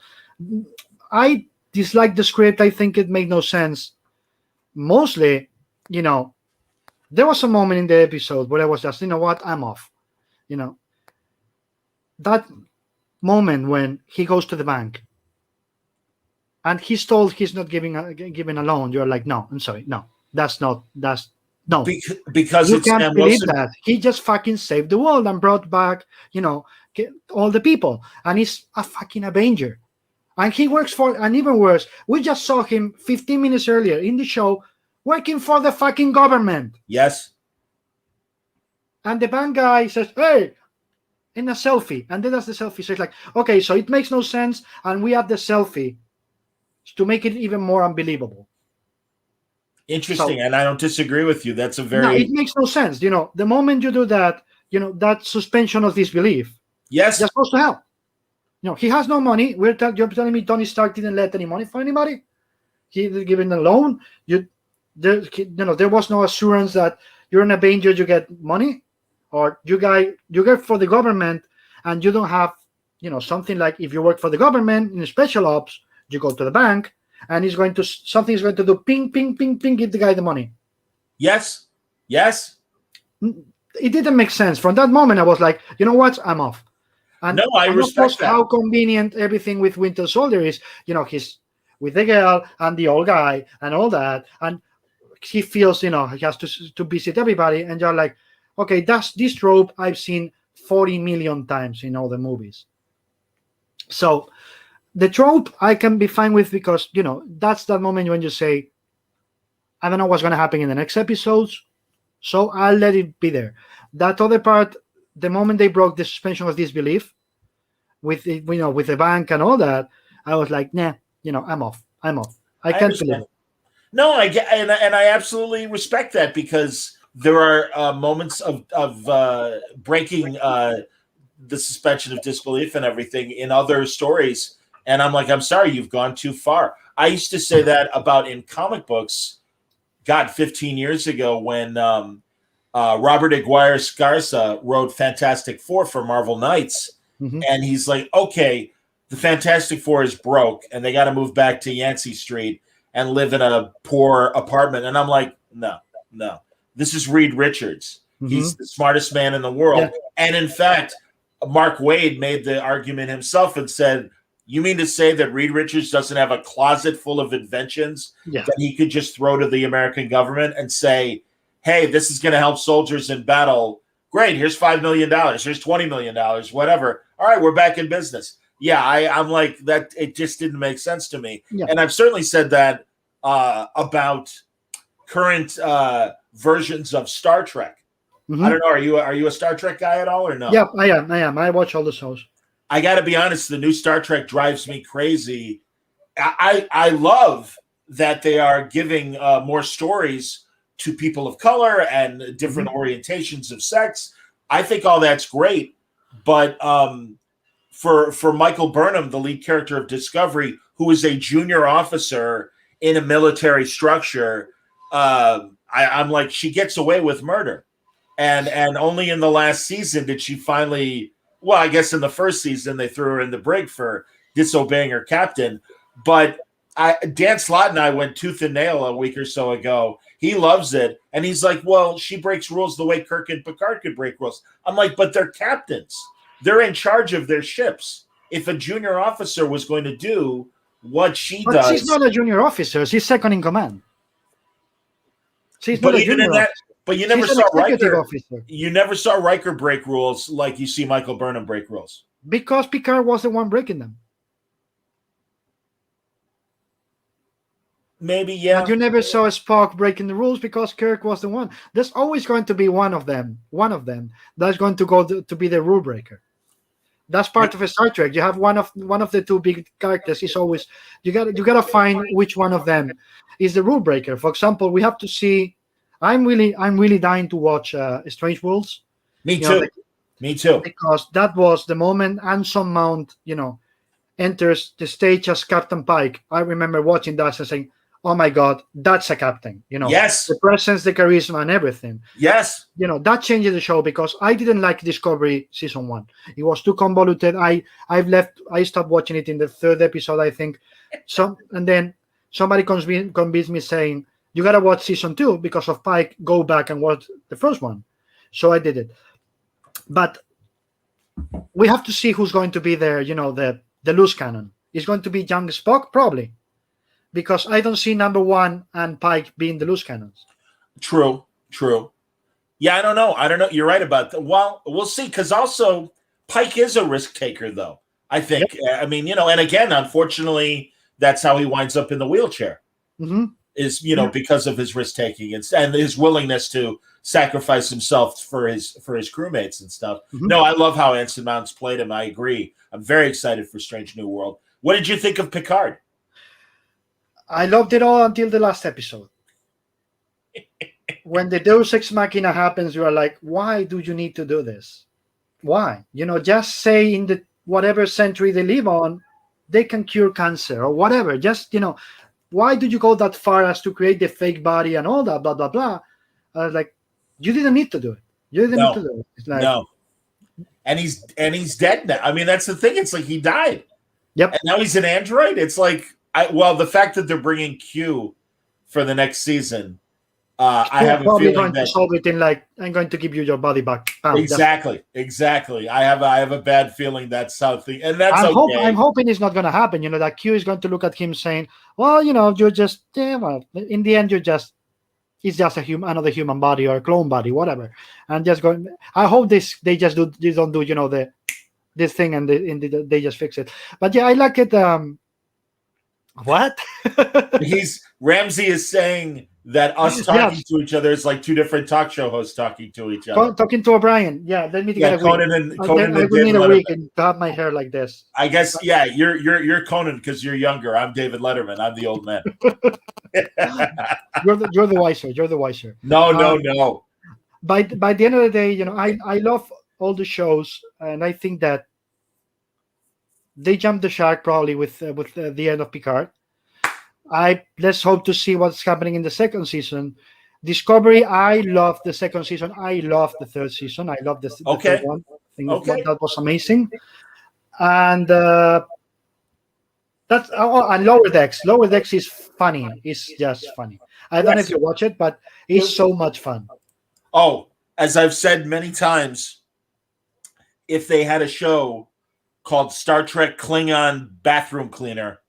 I dislike the script. I think it made no sense. Mostly, there was a moment in the episode where I was just, what, I'm off. That moment when he goes to the bank and he's told he's not giving a loan. You're like, no, I'm sorry, no, no. Because you it's can't Sam believe Wilson. that he just fucking saved the world and brought back, all the people, and he's a fucking Avenger. And he works for, and even worse, we just saw him 15 minutes earlier in the show working for the fucking government. Yes. And the bank guy says, hey, in a selfie. And then does the selfie. So it's like, okay, so it makes no sense. And we have the selfie to make it even more unbelievable. Interesting. And I don't disagree with you. That's a very... No, it makes no sense. The moment you do that, that suspension of disbelief. Yes. Just goes to hell. He has no money. You're telling me Tony Stark didn't let any money for anybody? He didn't give him a loan. There was no assurance that you're an Avenger, you get money, or you get for the government, and you don't have, something like if you work for the government in special ops, you go to the bank, and something is going to do ping, ping, ping, ping, give the guy the money. Yes. Yes. It didn't make sense. From that moment, I was like, you know what? I'm off. And no, I respect that. How convenient everything with Winter Soldier is. He's with the girl and the old guy and all that, and he feels, he has to visit everybody, and you're like, okay, that's this trope I've seen 40 million times in all the movies. So the trope I can be fine with, because that's that moment when you say, I don't know what's going to happen in the next episodes, so I'll let it be there. That other part, the moment they broke the suspension of disbelief with the bank and all that, I was like, nah, I'm off. I can't believe it. No, I get, and I absolutely respect that, because there are moments of breaking the suspension of disbelief and everything in other stories, and I'm like, I'm sorry, you've gone too far. I used to say that about in comic books, 15 years ago, when Robert Aguirre Scarza wrote Fantastic Four for Marvel Knights, and he's like, okay, the Fantastic Four is broke, and they got to move back to Yancey Street and live in a poor apartment. And I'm like, no. This is Reed Richards. He's the smartest man in the world. Yeah. And in fact, Mark Waid made the argument himself and said, you mean to say that Reed Richards doesn't have a closet full of inventions that he could just throw to the American government and say, hey, this is going to help soldiers in battle. Great, here's $5 million. Here's $20 million, whatever. All right, we're back in business. Yeah, I'm like that. It just didn't make sense to me. Yeah. And I've certainly said that about current versions of Star Trek. I don't know. Are you a Star Trek guy at all or no? Yeah, I am. I watch all the shows. I got to be honest, the new Star Trek drives me crazy. I love that they are giving more stories to people of color and different orientations of sex. I think all that's great, but for Michael Burnham, the lead character of Discovery, who is a junior officer in a military structure, I'm like, she gets away with murder, and only in the last season did she finally. Well, I guess in the first season they threw her in the brig for disobeying her captain, but Dan Slott and I went tooth and nail a week or so ago. He loves it, and he's like, "Well, she breaks rules the way Kirk and Picard could break rules." I'm like, "But they're captains; they're in charge of their ships. If a junior officer was going to do what she does, she's not a junior officer; she's second in command. She's but not a even junior in that, officer. but you never She's saw an executive Riker. officer. You never saw Riker break rules like you see Michael Burnham break rules Because Picard was the one breaking them. Maybe, yeah. But you never saw Spock breaking the rules because Kirk was the one. There's always going to be one of them that's going to go to be the rule breaker. That's part of a Star Trek. You have one of the two big characters. Is always you gotta find which one of them is the rule breaker. For example, we have to see. I'm really dying to watch Strange Worlds. Me too. Me too. Because that was the moment Anson Mount, enters the stage as Captain Pike. I remember watching that and saying, "Oh my God, that's a captain!" Yes, the presence, the charisma, and everything. Yes, that changed the show because I didn't like Discovery season 1. It was too convoluted. I stopped watching it in the 3rd episode, I think. And then somebody convinced me saying, "You gotta watch season 2 because of Pike. Go back and watch the first one." So I did it. But we have to see who's going to be there. The loose cannon. Is going to be young Spock, probably. Because I don't see number 1 and Pike being the loose cannons. True. Yeah, I don't know. You're right about that. Well, we'll see. Because also, Pike is a risk taker, though. I think. Yep. I mean, and again, unfortunately, that's how he winds up in the wheelchair. Mm-hmm. Is because of his risk taking and his willingness to sacrifice himself for his crewmates and stuff. Mm-hmm. No, I love how Anson Mount's played him. I agree. I'm very excited for Strange New World. What did you think of Picard? I loved it all until the last episode. When the Deus Ex Machina happens, you are like, why do you need to do this? Why? Just say in the whatever century they live on, they can cure cancer or whatever. Just, why did you go that far as to create the fake body and all that, blah, blah, blah? Like, you didn't need to do it. You didn't need to do it. It's like, no. And he's dead now. I mean, that's the thing. It's like he died. Yep. And now he's an android. It's like, the fact that they're bringing Q for the next season, I have a feeling going that to solve it in like, I'm going to give you your body back. Exactly. I have a bad feeling that's something, and that's I'm hoping it's not going to happen. That Q is going to look at him saying, "Well, you're just in the end, it's just another human body or a clone body, whatever." And just going. I hope they don't do this thing and they just fix it. But yeah, I like it. What? Ramsey is saying that us talking to each other is like two different talk show hosts talking to each other. Talking to O'Brien. Yeah, let me get a Conan week. Conan I will need a week and to have my hair like this. I guess, yeah, you're Conan because you're younger. I'm David Letterman. I'm the old man. You're the wiser. You're the wiser. No. By the end of the day, I love all the shows, and I think that they jumped the shark probably with the end of Picard. Let's hope to see what's happening in the second season. Discovery, I love the second season. I love the third season. I love the third one. I think that was amazing. And that's and Lower Decks. Lower Decks is funny. It's just funny. I don't know if you watch it, but it's so much fun. Oh, as I've said many times, if they had a show called Star Trek Klingon Bathroom Cleaner,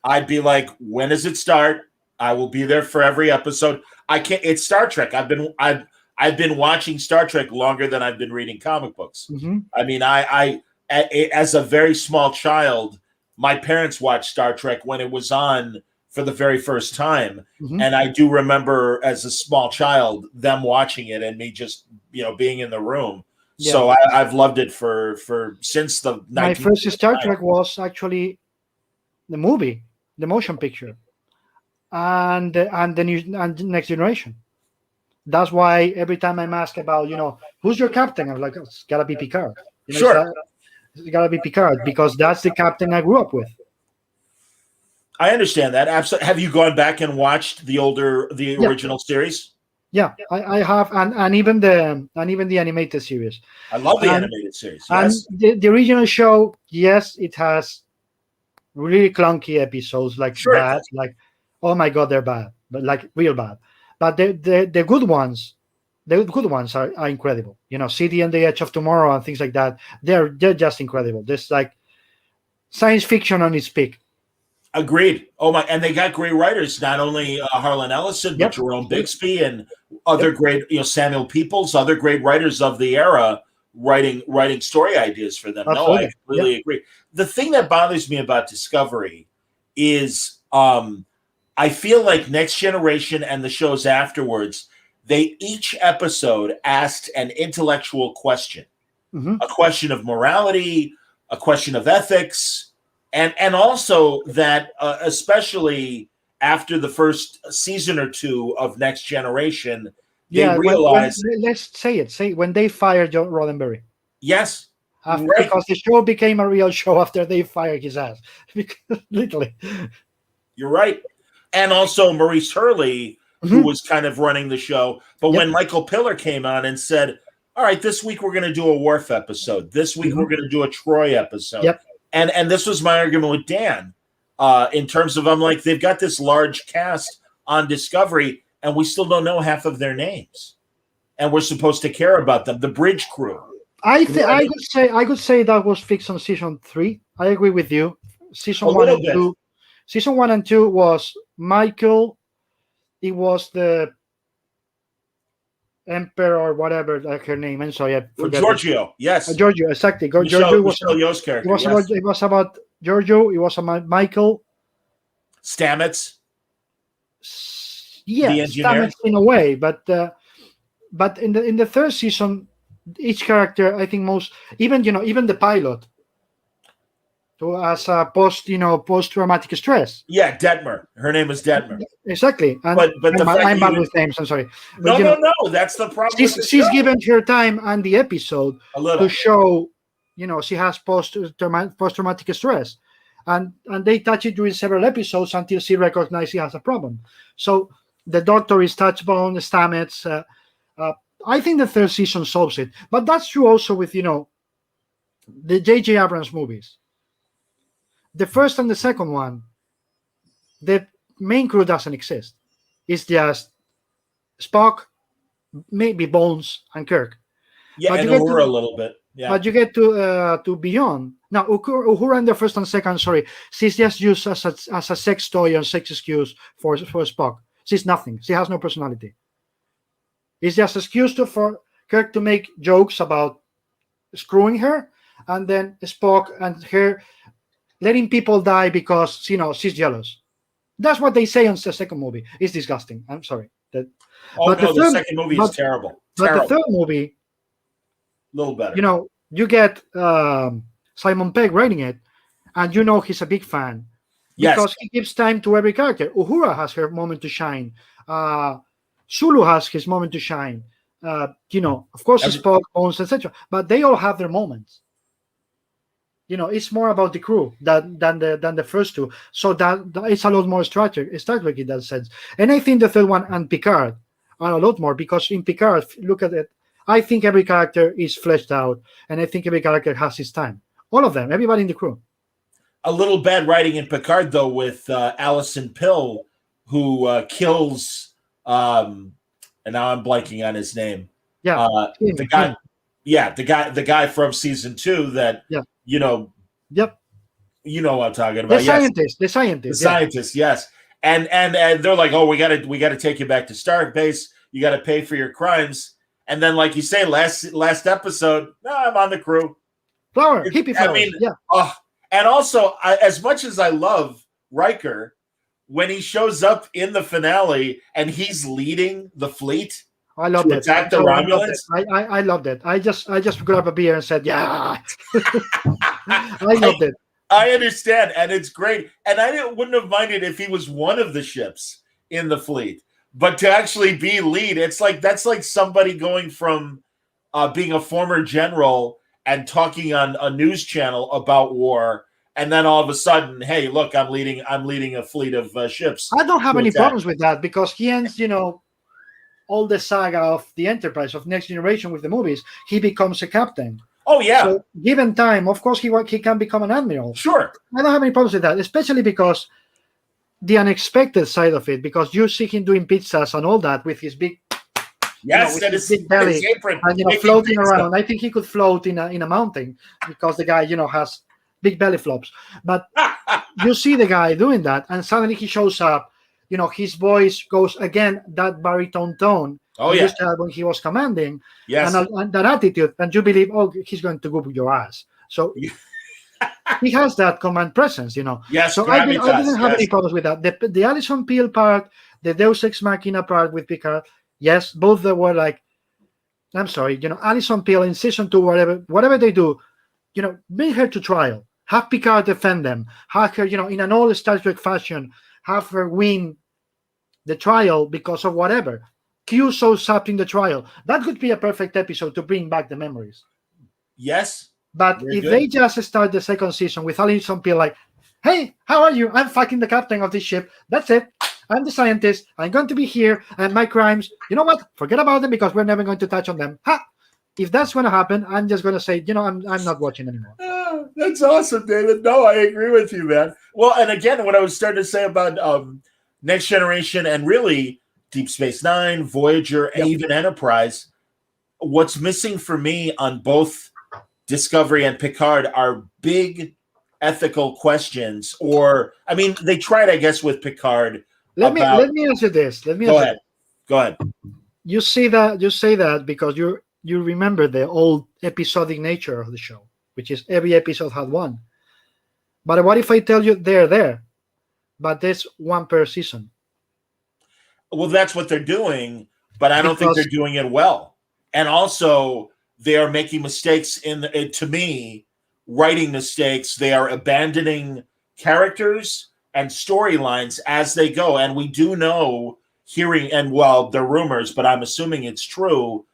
I'd be like, when does it start? I will be there for every episode. I can't. It's Star Trek. I've been watching Star Trek longer than I've been reading comic books. Mm-hmm. I mean, I as a very small child, my parents watched Star Trek when it was on for the very first time, mm-hmm. and I do remember as a small child them watching it and me just being in the room. Yeah. So I've loved it for since the My first Star 1969. Trek was actually the movie, the motion picture, and the new and the Next Generation. That's why every time I'm asked about, who's your captain, I'm like, it's gotta be Picard. Sure. It's gotta be Picard because that's the captain I grew up with. I understand that. Absolutely. Have you gone back and watched the Yeah. original series? Yeah, I have, and even the animated series. I love the And- animated series. And Yes. the original show, yes, it has really clunky episodes, like Sure it bad, does. like, oh my god, they're bad, but like real bad. But the good ones, are incredible. City and the Edge of Tomorrow and things like that. They're just incredible. There's like science fiction on its peak. Agreed. Oh my! And they got great writers, not only Harlan Ellison, but Yep. Jerome Bixby and other great, Samuel Peoples, other great writers of the era, writing story ideas for them. No, I Absolutely. completely agree. The thing that bothers me about Discovery is, I feel like Next Generation and the shows afterwards, they each episode asked an intellectual question, Mhm. a question of morality, a question of ethics. And also that, especially after the first season or two of Next Generation, they realized, let's say it. Say when they fired John Roddenberry, yes, right, because the show became a real show after they fired his ass. Literally. you're right. And also Maurice Hurley, who was kind of running the show. But when Michael Piller came on and said, all right, this week we're going to do a Worf episode. This week we're going to do a Troy episode. Yep. And this was my argument with Dan, in terms of, I'm like, they've got this large cast on Discovery, and we still don't know half of their names, and we're supposed to care about them. The bridge crew. I could say that was fixed on season 3. I agree with you. Season A 1 little and bit. 2. Season 1 and 2 was Michael. It was the Emperor or whatever, like her name. I'm sorry, I forgot. Giorgio, yes. Giorgio, exactly. Giorgio was Michelle Yeoh's character. it was about Giorgio. It was about Michael. Stamets. Yes, The engineer. Stamets in a way, but in the third season, each character, I think even the pilot, who has a post traumatic stress. Yeah, Detmer. Her name is Detmer. Exactly. And But the fact I'm that bad with names. I'm sorry. No, But, no. That's the problem. She's given her time and the episode a little to show, she has post traumatic stress, and they touch it during several episodes until she recognizes she has a problem. So the doctor is touched on Stamets. I think the third season solves it, but that's true also with the J.J. Abrams movies. The first and the second one, the main crew doesn't exist. It's just Spock, maybe Bones and Kirk. Yeah, But and you get Uhura to- a little bit. Yeah. But you get to Beyond. Now, Uhura in the first and second, sorry, she's just used as a sex toy and sex excuse for Spock. She's nothing. She has no personality. It's just an excuse for Kirk to make jokes about screwing her, and then Spock and her letting people die because she's jealous. That's what they say on the second movie. It's disgusting. I'm sorry. The third- second movie is terrible. But Terrible. the third movie, A little better. you get Simon Pegg writing it, and he's a big fan Yes. because he gives time to every character. Uhura has her moment to shine. Sulu has his moment to shine. Of course, Spock, Bones, etc. But they all have their moments. It's more about the crew than the first two. So that it's a lot more strategic in that sense. And I think the third one and Picard are a lot more, because in Picard, look at it. I think every character is fleshed out, and I think every character has his time. All of them, everybody in the crew. A little bad writing in Picard, though, with Allison Pill, who kills, and now I'm blanking on his name. Yeah, the guy. Yeah, the guy from season 2 that. Yeah. Yep. You know what I'm talking The about. scientist. The scientist, yes. And they're like, oh, we gotta take you back to Starbase. You gotta pay for your crimes. And then, like you say, last episode, no, I'm on the crew. Hippie flowers. I mean, yeah. And also, as much as I love Riker, when he shows up in the finale and he's leading the fleet, I loved to it. attack the So I loved it. Romulans? I loved it. I just grabbed a beer and said, yeah. I loved it. I understand, and it's great. And wouldn't have minded if he was one of the ships in the fleet, but to actually be lead, that's like somebody going from being a former general and talking on a news channel about war, and then all of a sudden, hey, look, I'm leading a fleet of ships. I don't have to any attack. problems with that because he ends, all the saga of the Enterprise of Next Generation with the movies. He becomes a captain. Oh yeah. So given time, of course, he can become an admiral. Sure. I don't have any problems with that, especially because the unexpected side of it, because you see him doing pizzas and all that with his big, yes, with his big belly, apron, and floating around. I think he could float in a mountain because the guy, has big belly flops. But you see the guy doing that, and suddenly he shows up. His voice goes again, that baritone tone. Oh yeah. Used to have when he was commanding. Yes. And that attitude, and you believe, oh, he's going to whoop your ass. So he has that command presence, Yes. So I didn't have any problems with that. The Alison Peel part, the Deus Ex Machina part with Picard, yes, both they were like, I'm sorry, Alison Peel in season 2, whatever they do, bring her to trial, have Picard defend them, have her, in an old Star Trek fashion, have her win the trial because of whatever. Q shows up in the trial. That could be a perfect episode to bring back the memories. Yes. But if they just start the second season with Alison Peel like, hey, how are you? I'm fucking the captain of this ship. That's it. I'm the scientist. I'm going to be here. And my crimes, you know what? Forget about them because we're never going to touch on them. Ha! If that's going to happen, I'm just going to say, I'm not watching anymore. That's awesome, David. No, I agree with you, man. Well, and again, what I was starting to say about Next Generation and really Deep Space Nine, Voyager, and even Enterprise, what's missing for me on both Discovery and Picard are big ethical questions. Or, I mean, they tried, I guess, with Picard. Let me answer this. Go ahead. You say that because you remember the old episodic nature of the show, which is every episode had one. But what if I tell you they're there, but there's one per season? Well, that's what they're doing, but I don't think they're doing it well. And also, they are making mistakes to me, writing mistakes. They are abandoning characters and storylines as they go. And we do know, they're rumors, but I'm assuming it's true,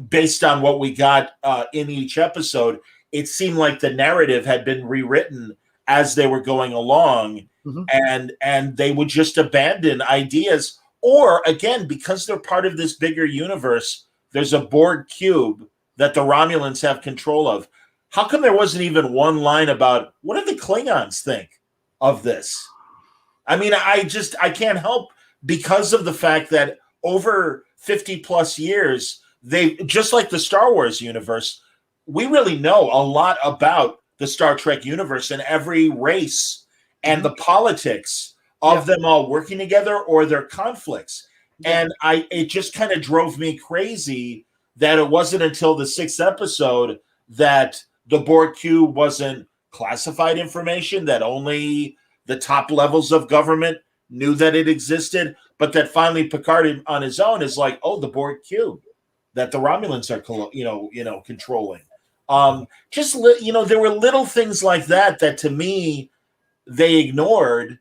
based on what we got in each episode, it seemed like the narrative had been rewritten as they were going along, and they would just abandon ideas. Or, again, because they're part of this bigger universe, there's a Borg cube that the Romulans have control of. How come there wasn't even one line about what do the Klingons think of this? I mean, I can't help, because of the fact that over 50 plus years, they, just like the Star Wars universe, we really know a lot about the Star Trek universe and every race and the politics of them all working together or their conflicts. And it just kind of drove me crazy that it wasn't until the 6th episode that the Borg cube wasn't classified information, that only the top levels of government knew that it existed, but that finally Picard on his own is like, oh, the Borg cube that the Romulans are, controlling. There were little things like that to me, they ignored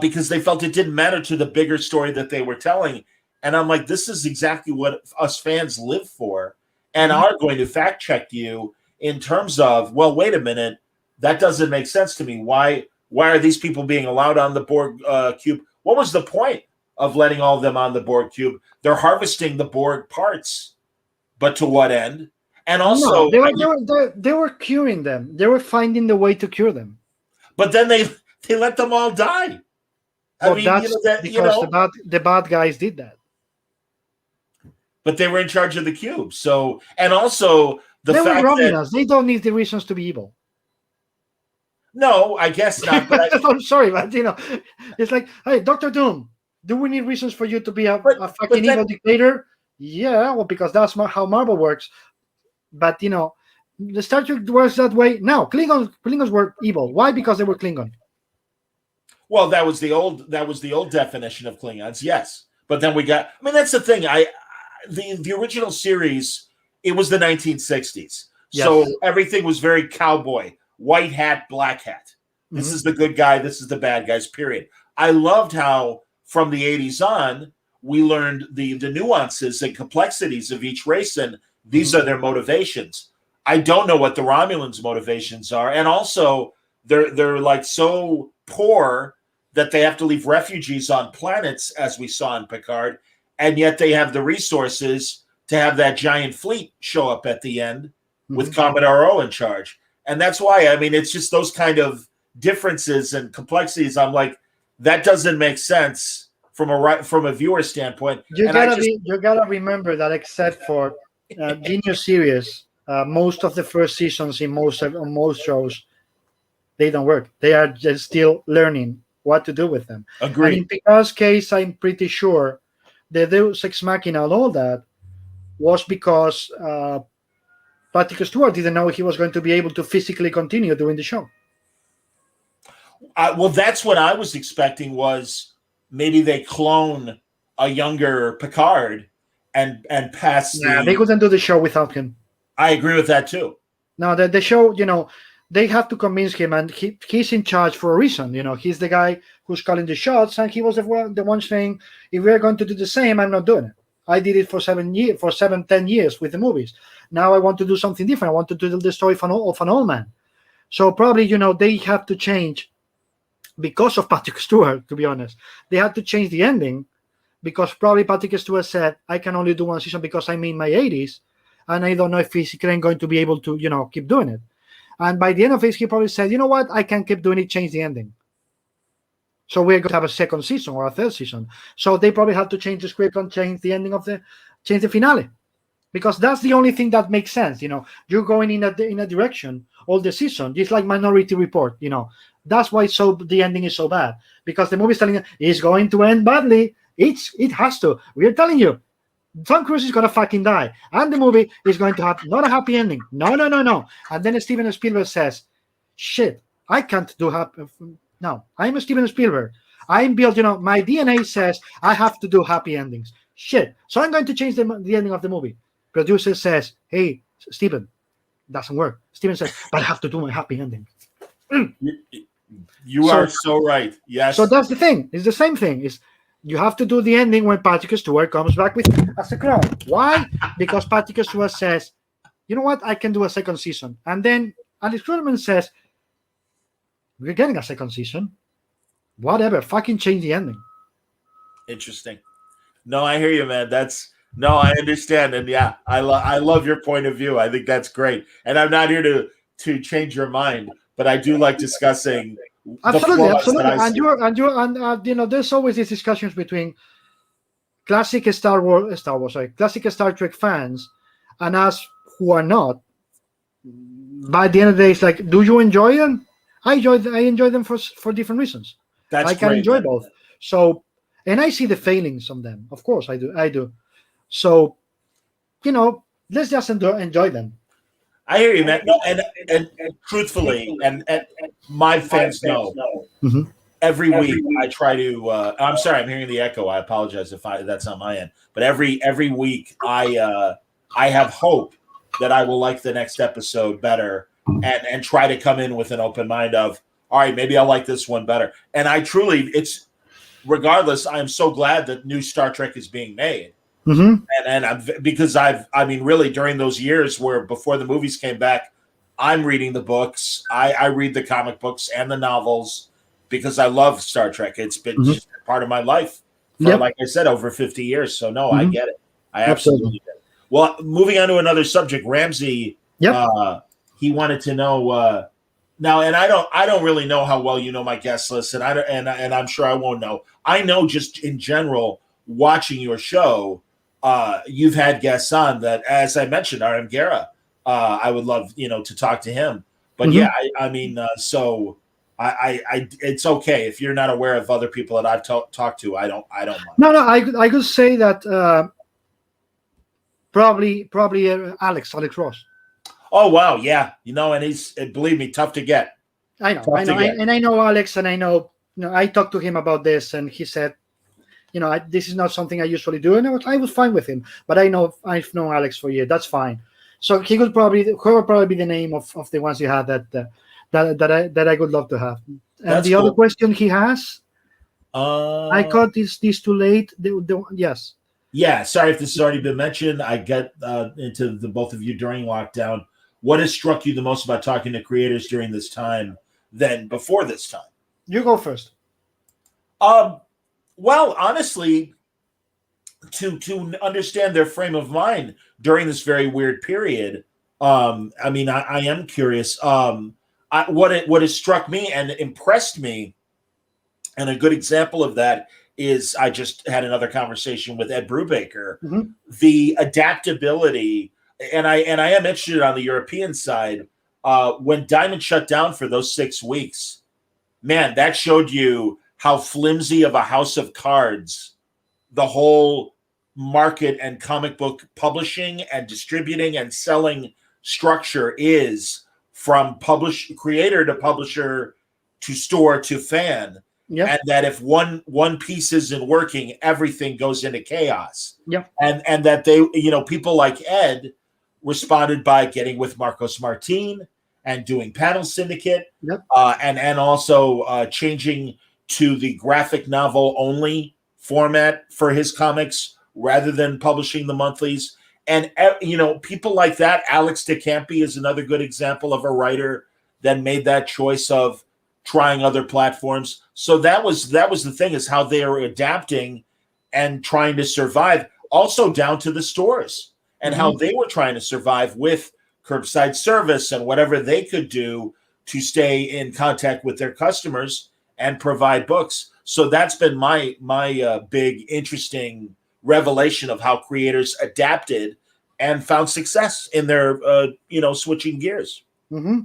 because they felt it didn't matter to the bigger story that they were telling. And I'm like, this is exactly what us fans live for and are going to fact check you in terms of, well, wait a minute, that doesn't make sense to me. Why are these people being allowed on the Borg cube? What was the point of letting all of them on the Borg cube? They're harvesting the Borg parts, but to what end? And also, they were curing them. They were finding the way to cure them. But then they let them all die. Because the bad guys did that. But they were in charge of the cube. So, and also the they fact were robbing that us. They don't need the reasons to be evil. No, I guess not. But I'm sorry, but it's like, hey, Dr. Doom, do we need reasons for you to be a fucking evil dictator? Yeah, well, because that's how Marvel works. But the Star Trek works that way. No, Klingons were evil. Why? Because they were Klingon. Well, that was the old definition of Klingons, yes. But then we got. I mean, that's the thing. the original series, it was the 1960s. Yes. So everything was very cowboy, white hat, black hat. This is the good guy, this is the bad guys, period. I loved how from the 80s on, we learned the nuances and complexities of each race, and these are their motivations. I don't know what the Romulans' motivations are. And also, they're like so poor that they have to leave refugees on planets, as we saw in Picard, and yet they have the resources to have that giant fleet show up at the end with Commodore O in charge. And that's why, I mean, it's just those kind of differences and complexities. I'm like, that doesn't make sense from a viewer standpoint. You gotta remember that except for Genius series, most of the first seasons on most shows, they don't work. They are just still learning what to do with them. Agreed. And in Picard's case, I'm pretty sure the Deus Ex Machina and all that was because Patrick Stewart didn't know he was going to be able to physically continue doing the show. Well, that's what I was expecting, was maybe they clone a younger Picard and pass. Yeah, they couldn't do the show without him. I agree with that too. No, the show, they have to convince him, and he's in charge for a reason. He's the guy who's calling the shots, and he was the one saying, if we're going to do the same, I'm not doing it. I did it for 10 years with the movies. Now I want to do something different. I want to do the story of an old man. So probably, they have to change because of Patrick Stewart, to be honest. They had to change the ending because probably Patrick Stewart said, I can only do one season because I'm in my 80s, and I don't know if he's going to be able to, keep doing it. And by the end of it, he probably said, you know what, I can keep doing it, change the ending. So we're going to have a second season or a third season. So they probably have to change the script and change the ending change the finale. Because that's the only thing that makes sense. You're going in a direction all the season. It's like Minority Report, That's why the ending is so bad. Because the movie's telling you it's going to end badly. It has to. We're telling you. Tom Cruise is going to fucking die. And the movie is going to have not a happy ending. No. And then Steven Spielberg says, shit, I can't do happy. No, I'm Steven Spielberg. I'm built, my DNA says I have to do happy endings. Shit. So I'm going to change the ending of the movie. Producer says, hey, Steven, doesn't work. Steven says, but I have to do my happy ending. You are so right. Yes. So that's the thing. It's the same thing. You have to do the ending when Patrick Stewart comes back as a crown. Why? Because Patrick Stewart says, you know what? I can do a second season. And then Alex Kurtzman says, we're getting a second season. Whatever. Fucking change the ending. Interesting. No, I hear you, man. I understand. And yeah, I love your point of view. I think that's great. And I'm not here to change your mind, but I do like discussing. Absolutely. And there's always these discussions between classic classic Star Trek fans and us who are not. By the end of the day, it's like, do you enjoy them? I enjoy them for different reasons. I can enjoy both. So, and I see the failings on them. Of course, I do. So, let's just enjoy them. I hear you, man. No, and truthfully, and my fans know. Every week I try to. I'm sorry, I'm hearing the echo. I apologize if that's on my end. But every week I have hope that I will like the next episode better, and try to come in with an open mind of, all right, maybe I'll like this one better. And I truly, it's regardless. I'm so glad that new Star Trek is being made. Because really during those years where before the movies came back, I'm reading the books. I read the comic books and the novels because I love Star Trek. It's been just part of my life for, like I said, over 50 years. So no, I get it. I absolutely get it. Well, moving on to another subject, Ramsey, he wanted to know now, and I don't really know how well you know my guest list, and I'm sure I won't know. I know just in general, watching your show, you've had guests on that, as I mentioned, R.M. Guerra. I would love, to talk to him. But so it's okay if you're not aware of other people that I've talked to. I don't mind. No, I could say that probably Alex Ross. Oh wow, yeah, and he's, believe me, tough to get. I know, and I know Alex, and I know, I talked to him about this, and he said, this is not something I usually do, and I was fine with him. But I've known Alex for years. That's fine. So who would probably be the name of the ones you had that I would love to have. And the other question he has, I caught this too late. Yes. Yeah, sorry if this has already been mentioned. I got into the both of you during lockdown. What has struck you the most about talking to creators during this time than before this time? You go first. Well, honestly, to understand their frame of mind during this very weird period, I mean, I am curious. What has struck me and impressed me, and a good example of that is I just had another conversation with Ed Brubaker. Mm-hmm. The adaptability, and I am interested on the European side. When Diamond shut down for those 6 weeks, man, that showed you how flimsy of a house of cards the whole market and comic book publishing and distributing and selling structure is, from creator to publisher to store to fan. Yep. And that if one piece isn't working, everything goes into chaos. Yep. And that they, people like Ed responded by getting with Marcos Martin and doing Panel Syndicate. Yep. And also changing to the graphic novel only format for his comics rather than publishing the monthlies. And, people like that. Alex DeCampi is another good example of a writer that made that choice of trying other platforms. So that was the thing, is how they are adapting and trying to survive, also down to the stores and how they were trying to survive with curbside service and whatever they could do to stay in contact with their customers and provide books. So that's been my big interesting revelation of how creators adapted and found success in their switching gears. Mm-hmm.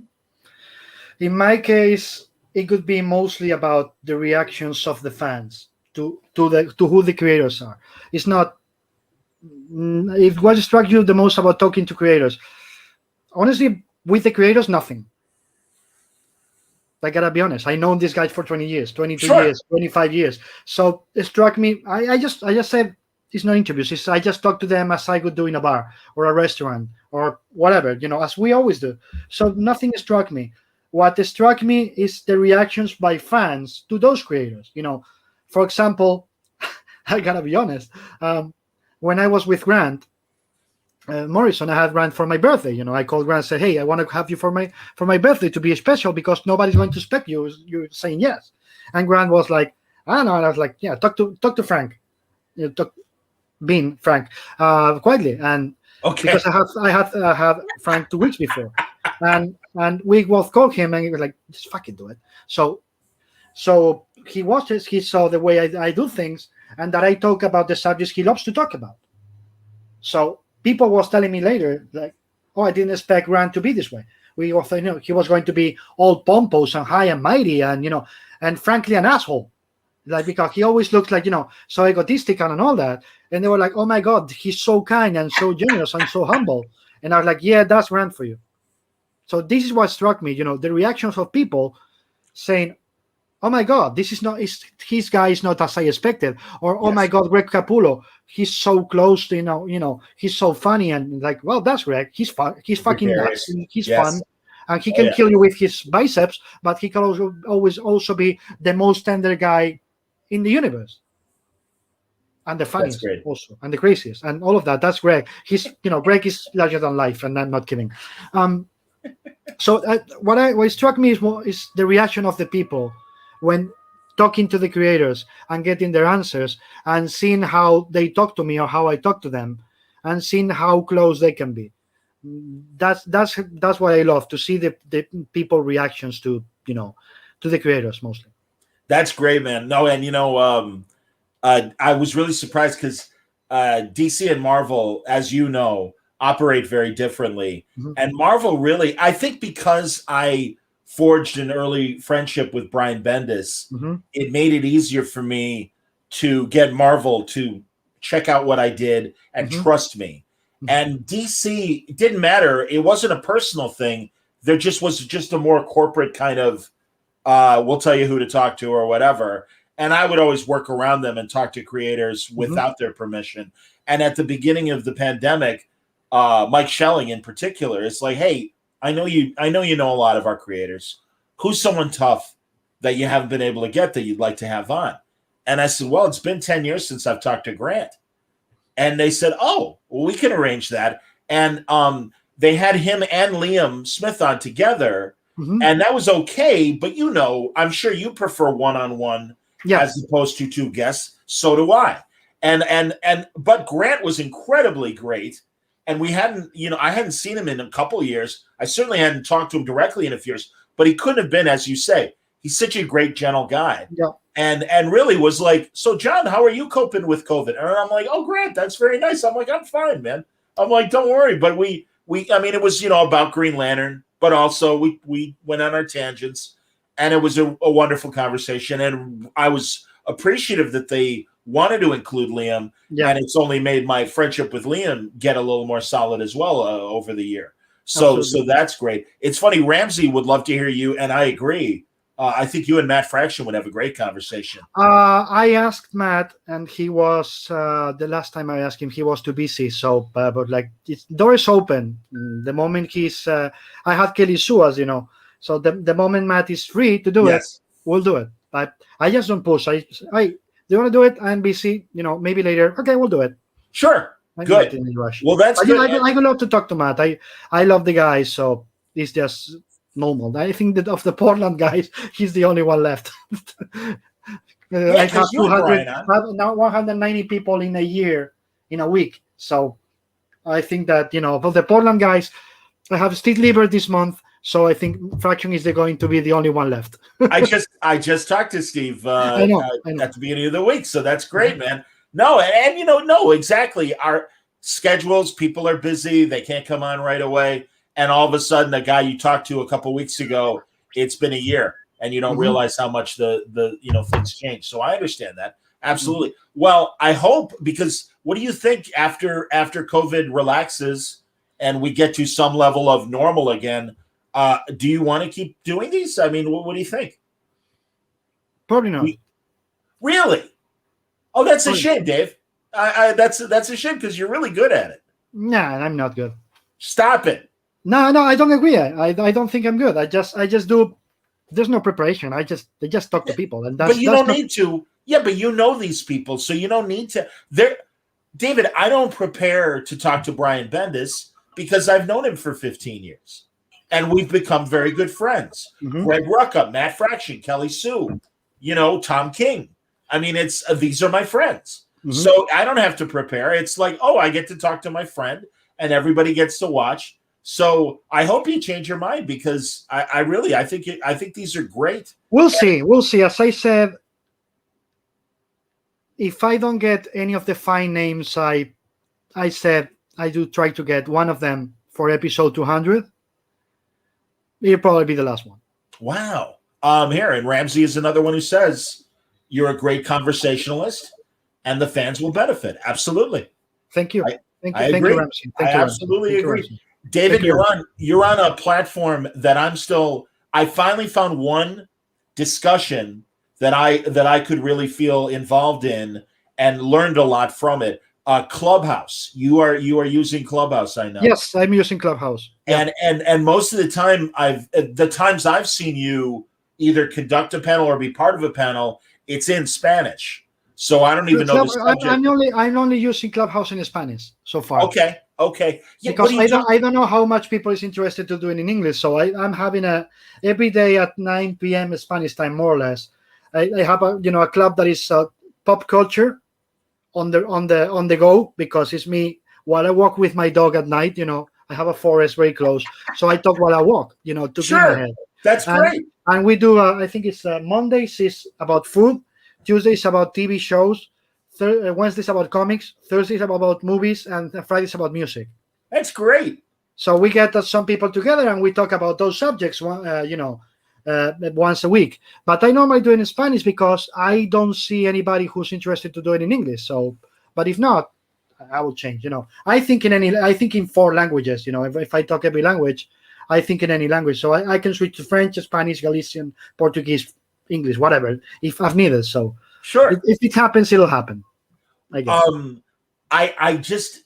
In my case, it could be mostly about the reactions of the fans to who the creators are. It's not. If what struck you the most about talking to creators, honestly, with the creators, nothing. I gotta be honest. I know this guy for 20 years, 22 years, 25 years. So it struck me. I just said it's no interviews. I just talk to them as I would do in a bar or a restaurant or whatever, as we always do. So nothing struck me. What struck me is the reactions by fans to those creators. For example, I gotta be honest. When I was with Grant Morrison, I had Grant for my birthday. I called Grant and said, "Hey, I want to have you for my birthday to be special because nobody's going to expect you're saying yes." And Grant was like, "I don't know." And I was like, "Yeah, talk to Frank, Bean Frank, quietly." And because I had Frank 2 weeks before, and we both called him, and he was like, "Just fucking do it." So he watches, he saw the way I do things, and that I talk about the subjects he loves to talk about. So people was telling me later, like, "Oh, I didn't expect Grant to be this way." We all thought, he was going to be all pompous and high and mighty, and and frankly an asshole, like, because he always looks like so egotistic and all that. And they were like, "Oh my God, he's so kind and so generous and so humble." And I was like, "Yeah, that's Grant for you." So this is what struck me, the reactions of people saying, "Oh my God, this is not his guy is not as I expected," or "Oh my God, Greg Capullo, he's so close to he's so funny," and like, "Well, that's Greg. He's fun. He's fucking nuts. And he's fun, and he can kill you with his biceps, but he can also be the most tender guy in the universe, and the funniest also, and the craziest, and all of that. That's Greg. He's Greg is larger than life, and I'm not kidding." So what struck me is the reaction of the people when talking to the creators and getting their answers and seeing how they talk to me or how I talk to them and seeing how close they can be. That's what I love, to see the people reactions to the creators mostly. That's great, man. No, and I was really surprised because DC and Marvel, as you know, operate very differently. Mm-hmm. And Marvel really, I think because I forged an early friendship with Brian Bendis, it made it easier for me to get Marvel to check out what I did and trust me. And DC, it didn't matter. It wasn't a personal thing. There was just a more corporate kind of, we'll tell you who to talk to or whatever. and I would always work around them and talk to creators Mm-hmm. without their permission. And at the beginning of the pandemic, Mike Schelling in particular, it's like, hey, I know you know a lot of our creators. Who's someone tough that you haven't been able to get that you'd like to have on? And I said, well, it's been 10 years since I've talked to Grant. And they said, oh, well, we can arrange that. And they had him and Liam Smith on together. Mm-hmm. And that was okay. But, I'm sure you prefer one-on-one Yes. as opposed to two guests. So do I. But Grant was incredibly great. And we hadn't, I hadn't seen him in a couple of years. I certainly hadn't talked to him directly in a few years, but he couldn't have been, as you say, he's such a great, gentle guy. Yeah. And really was like, so John, how are you coping with COVID? And I'm like, oh, Grant, that's very nice. I'm like, I'm fine, man. I'm like, don't worry. But it was, about Green Lantern, but also we went on our tangents, and it was a wonderful conversation. And I was appreciative that they wanted to include Liam, and it's only made my friendship with Liam get a little more solid as well over the year. So that's great. It's funny, Ramsey would love to hear you, and I agree. I think you and Matt Fraction would have a great conversation. I asked Matt, and he was the last time I asked him, he was too busy. So, but like, door is open. The moment he's, I had Kelly Sue, as you know. So the moment Matt is free to do it, we'll do it. But I just don't push. Do you want to do it? I'm busy. Maybe later. Okay, we'll do it. Sure. Good. Well, that's good. I would love to talk to Matt. I love the guy, so it's just normal. I think that of the Portland guys, he's the only one left. I have 190 people in a week. So I think that, of the Portland guys, I have Steve Lieber this month. So I think Fraction is going to be the only one left. I just talked to Steve I know. at the beginning of the week. So that's great, man. No, and no, exactly. Our schedules, people are busy. They can't come on right away. And all of a sudden, the guy you talked to a couple weeks ago, it's been a year, and you don't realize how much the things change. So I understand that. Absolutely. Mm-hmm. Well, I hope, because what do you think after COVID relaxes and we get to some level of normal again? Do you want to keep doing these? I mean, what do you think? Probably not. Really? Oh, that's a shame, Dave. That's a shame, because you're really good at it. Nah, I'm not good. Stop it. No, I don't agree. I don't think I'm good. I just do. There's no preparation. I just talk to people, and that's. But you don't need to. Yeah, but you know these people, so you don't need to. David, I don't prepare to talk to Brian Bendis because I've known him for 15 years, and we've become very good friends. Mm-hmm. Greg Rucka, Matt Fraction, Kelly Sue, Tom King. I mean, these are my friends, so I don't have to prepare. It's like, oh, I get to talk to my friend, and everybody gets to watch. So I hope you change your mind, because I think these are great. We'll see. As I said, if I don't get any of the fine names, I said I do try to get one of them for episode 200. It'll probably be the last one. Wow. Here, and Ramsey is another one who says you're a great conversationalist, and the fans will benefit. Absolutely. Thank you. Thank you, Ramsey. I absolutely agree. David, you're on a platform that I finally found one discussion that I could really feel involved in and learned a lot from it. Clubhouse. You are using Clubhouse, I know. Yes, I'm using Clubhouse. And most of the time I've seen you either conduct a panel or be part of a panel, it's in Spanish. So I don't even know the subject. I'm only using Clubhouse in Spanish so far. Okay. Yeah, because I don't know how much people is interested to do it in English. So I'm having every day at 9 p.m. Spanish time, more or less. I have a club that is pop culture on the go, because it's me while I walk with my dog at night. I have a forest very close, so I talk while I walk. To clear my head. That's great. And we do. I think it's Mondays is about food, Tuesdays about TV shows, Wednesdays about comics, Thursdays about movies, and Fridays about music. That's great. So we get some people together and we talk about those subjects, once a week. But I normally do it in Spanish because I don't see anybody who's interested to do it in English. So, but if not, I will change. I think in 4 languages. If I talk every language, I think in any language. So I can switch to French, Spanish, Galician, Portuguese, English, whatever, if I've needed. So Sure. If it happens, it'll happen. I guess.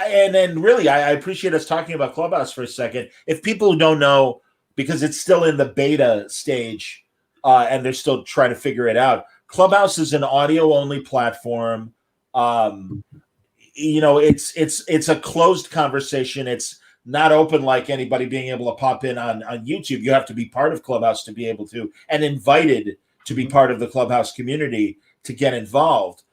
And then really, I appreciate us talking about Clubhouse for a second. If people who don't know, because it's still in the beta stage, and they're still trying to figure it out, Clubhouse is an audio-only platform. It's a closed conversation. It's not open like anybody being able to pop in on YouTube. You have to be part of Clubhouse to be able to, and invited to be part of the Clubhouse community to get involved.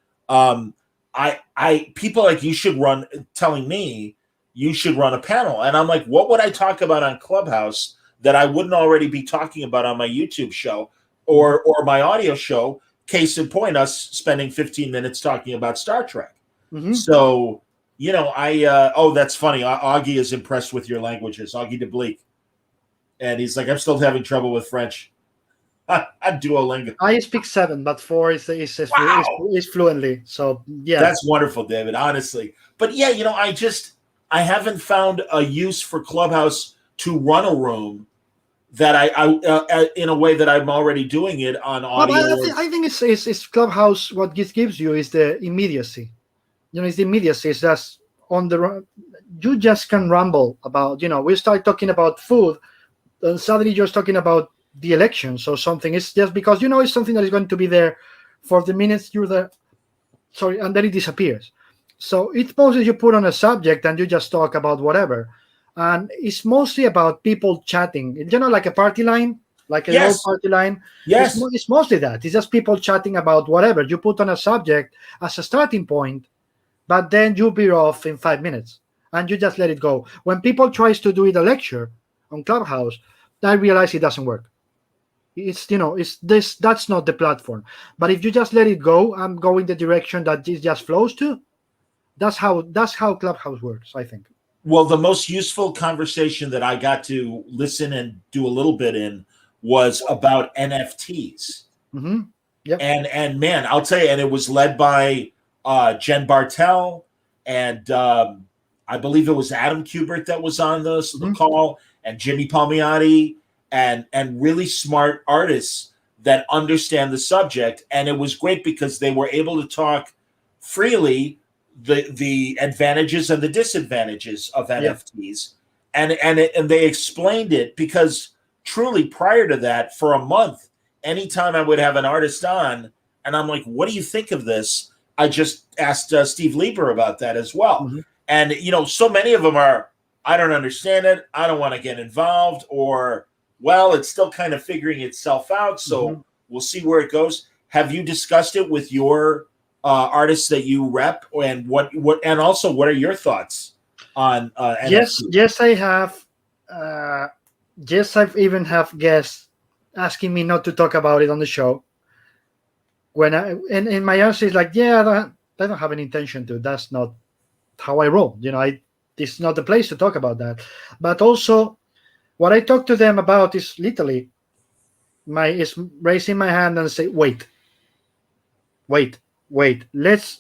People like you should run, telling me you should run a panel, and I'm like, what would I talk about on Clubhouse that I wouldn't already be talking about on my YouTube show or my audio show? Case in point, us spending 15 minutes talking about Star Trek. Mm-hmm. So, that's funny. Augie is impressed with your languages, Augie de Bleek. And he's like, I'm still having trouble with French. Duolingo. I speak 7, but 4 is fluently. So, yeah. That's wonderful, David, honestly. But yeah, I haven't found a use for Clubhouse to run a room that I in a way that I'm already doing it on audio. I think it's Clubhouse. What this gives you is the immediacy. It's the immediacy. It's just on the run. You just can ramble about. We start talking about food, and suddenly you're talking about the elections or something. It's just because it's something that is going to be there for the minutes you're there. Sorry, and then it disappears. So it's mostly you put on a subject and you just talk about whatever. And it's mostly about people chatting, like a party line, like an old party line. Yes. It's mostly that. It's just people chatting about whatever. You put on a subject as a starting point, but then you veer off in 5 minutes and you just let it go. When people tries to do it a lecture on Clubhouse, I realize it doesn't work. That's not the platform. But if you just let it go and go in the direction that it just flows to, that's how Clubhouse works, I think. Well, the most useful conversation that I got to listen and do a little bit in was about NFTs. Mm-hmm. Yep. And man, I'll tell you, and it was led by Jen Bartel, and I believe it was Adam Kubert that was on the call, and Jimmy Palmiotti, and really smart artists that understand the subject. And it was great because they were able to talk freely the advantages and the disadvantages of NFTs, and they explained it, because truly prior to that, for a month, anytime I would have an artist on and I'm like, what do you think of this? I just asked Steve Lieber about that as well. Mm-hmm. And so many of them are, I don't understand it, I don't want to get involved, or well, it's still kind of figuring itself out, so we'll see where it goes. Have you discussed it with your artists that you rep, and and also what are your thoughts on NFT? Yes, I have. Yes, I've even have guests asking me not to talk about it on the show. And my answer is like, I don't have an intention to. That's not how I roll. It's not the place to talk about that. But also, what I talk to them about is literally is raising my hand and say, wait. Let's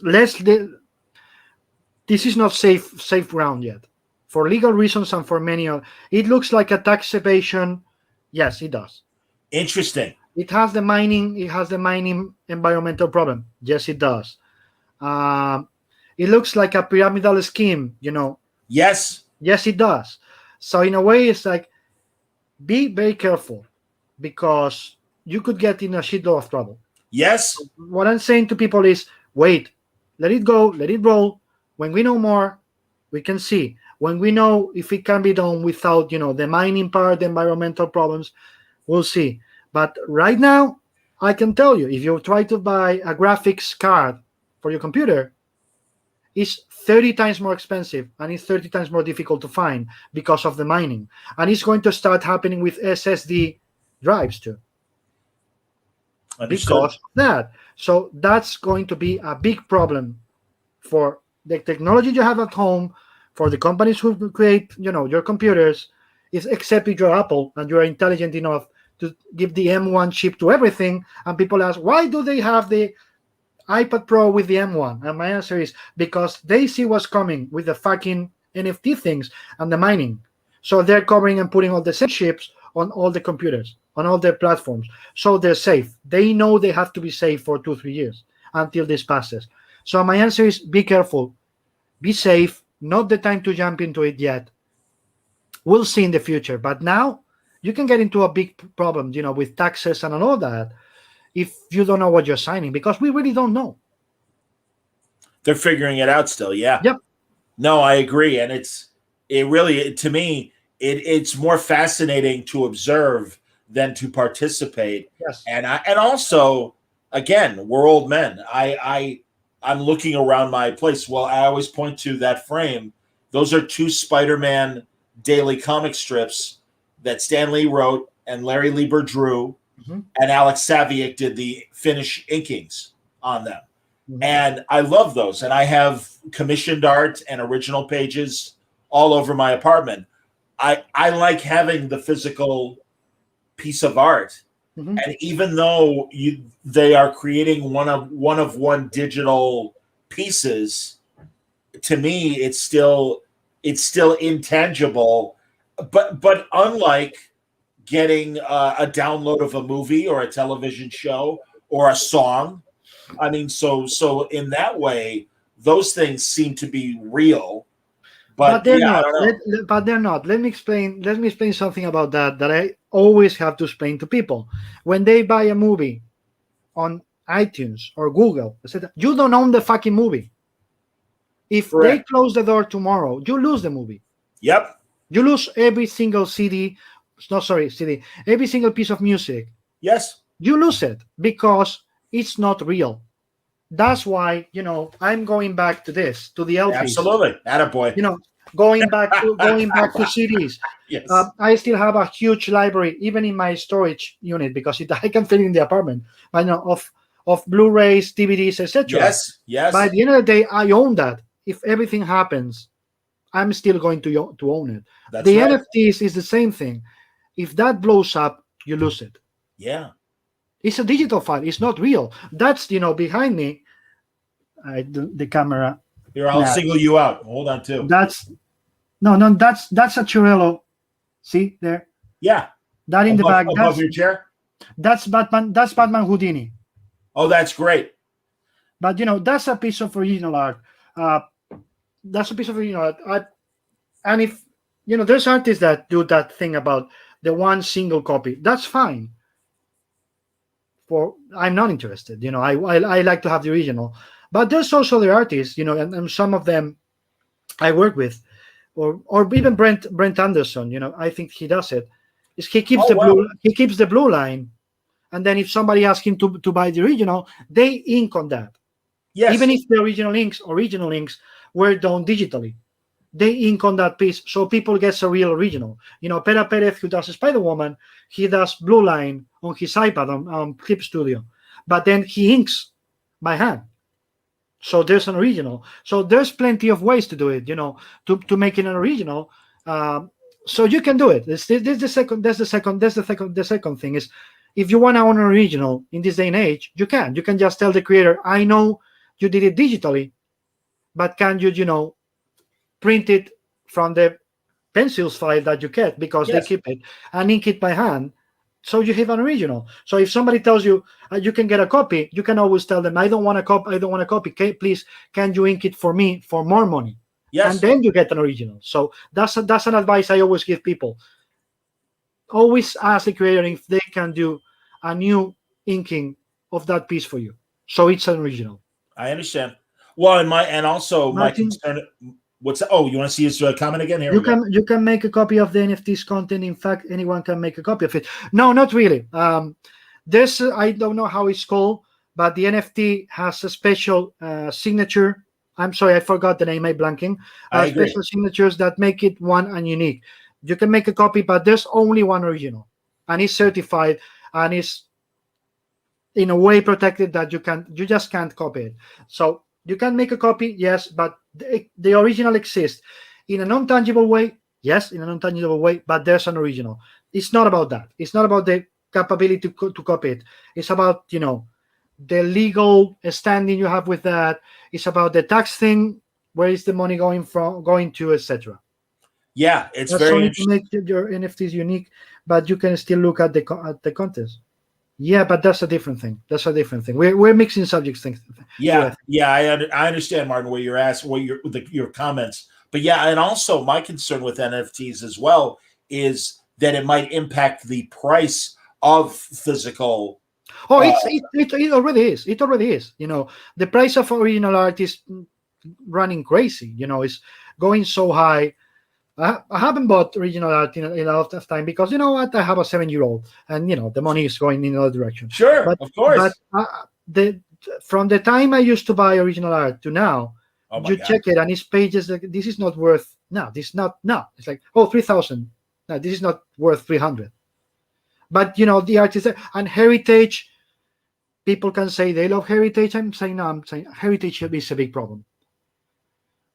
this is not safe ground yet, for legal reasons and for many other. It looks like a tax evasion. Yes, it does. Interesting. It has the mining environmental problem. Yes, it does. It looks like a pyramidal scheme, Yes, it does. So in a way, it's like, be very careful, because you could get in a shitload of trouble. Yes. What I'm saying to people is, wait, let it go, let it roll. When we know more, we can see. When we know if it can be done without, the mining part, the environmental problems, we'll see. But right now, I can tell you, if you try to buy a graphics card for your computer, it's 30 times more expensive, and it's 30 times more difficult to find because of the mining. And it's going to start happening with SSD drives too. Understood. Because of that. So that's going to be a big problem for the technology you have at home, for the companies who create, your computers, is except if you're Apple and you're intelligent enough to give the M1 chip to everything. And people ask, why do they have the iPad Pro with the M1? And my answer is because they see what's coming with the fucking NFT things and the mining. So they're covering and putting all the same chips on all the computers, on all their platforms. So they're safe. They know they have to be safe for 2-3 years. until this passes. So my answer is be careful, be safe, not the time to jump into it yet. We'll see in the future, but now you can get into a big problem, with taxes and all that if you don't know what you're signing, because we really don't know. They're figuring it out still. Yeah. Yep. No, I agree. And it really, to me, it's more fascinating to observe than to participate. Yes. And also, again, we're old men. I'm looking around my place. Well, I always point to that frame. Those are 2 Spider-Man daily comic strips that Stan Lee wrote and Larry Lieber drew, and Alex Saviuk did the finish inkings on them. And I love those. And I have commissioned art and original pages all over my apartment. I like having the physical piece of art. And even though they are creating one of one digital pieces, to me, it's still intangible. But unlike getting a download of a movie or a television show or a song, I mean, so in that way, those things seem to be real. But they're yeah, not. I don't know. But they're not. Let me explain something about that I always have to explain to people. When they buy a movie on iTunes or Google, etc., you don't own the fucking movie. If they close the door tomorrow, you lose the movie. Yep. You lose every single CD. Every single piece of music. Yes. You lose it because it's not real. That's why, I'm going back to this, to the LPs. Absolutely. Attaboy. Going back to CDs. Yes. I still have a huge library, even in my storage unit, because I can fit in the apartment. I know of Blu-rays, DVDs, etc. Yes. By the end of the day, I own that. If everything happens, I'm still going to own it. That's the right. NFTs is the same thing. If that blows up, you lose it. Yeah. It's a digital file. It's not real. That's, behind me. The camera. Here, I'll single you out. Hold on, too. That's a Churello. See there? Yeah. That in the back. Above your chair? That's Batman. That's Batman Houdini. Oh, that's great. But that's a piece of original art. That's a piece of original art. And if there's artists that do that thing about the one single copy, that's fine. I'm not interested. I like to have the original. But there's also the artists, and some of them I work with, or even Brent Anderson. I think he does it. He keeps the blue line, and then if somebody asks him to buy the original, they ink on that. Yes. Even if the original inks were done digitally, they ink on that piece, so people get a real original. Pera Perez, who does Spider-Woman, he does blue line on his iPad on Clip Studio, but then he inks by hand. So there's an original. So there's plenty of ways to do it, to make it an original. So you can do it. The second thing is, if you want to own an original in this day and age, you can. You can just tell the creator, I know you did it digitally, but can you, print it from the pencils file that you get, because they keep it, and ink it by hand, so you have an original. So if somebody tells you you can get a copy, you can always tell them, I don't want a copy. Please, can you ink it for me for more money? Yes. And then you get an original. So that's an advice I always give people. Always ask the creator if they can do a new inking of that piece for you, so it's an original. I understand. Well, my Martin, concern. What's that? Oh, you want to see his comment again? Here you can make a copy of the NFT's content. In fact, anyone can make a copy of it. No, not really. There's I don't know how it's called, but the NFT has a special signature. I'm sorry, I forgot the name. I'm blanking. Special signatures that make it one and unique. You can make a copy, but there's only one original, and it's certified, and it's in a way protected that you just can't copy it. So you can make a copy, yes, but the original exists in a non-tangible way. Yes, in a non-tangible way, but there's an original. It's not about that. It's not about the capability to copy it. It's about the legal standing you have with that. It's about the tax thing. Where is the money going to, etc. Yeah, it's That's very only interesting. to make your NFTs unique, but you can still look at the contest. Yeah, but that's a different thing. That's a different thing. We're mixing subjects. Things. Yeah, yeah, I understand, Martin, where you're asking, your comments, but yeah, and also my concern with NFTs as well is that it might impact the price of physical. Oh, Uh, it already is. It already is. The price of original art is running crazy. It's going so high. I haven't bought original art in a lot of time because you know what? I have a 7-year-old, and the money is going in another direction. sure, But of but course. the from the time I used to buy original art to now, Oh my you God, check it and it's pages like this is not worth. No, this is not. No, it's like 3,000. No, this is not worth 300. But the art is there. And heritage. People can say they love heritage. I'm saying no. I'm saying heritage is a big problem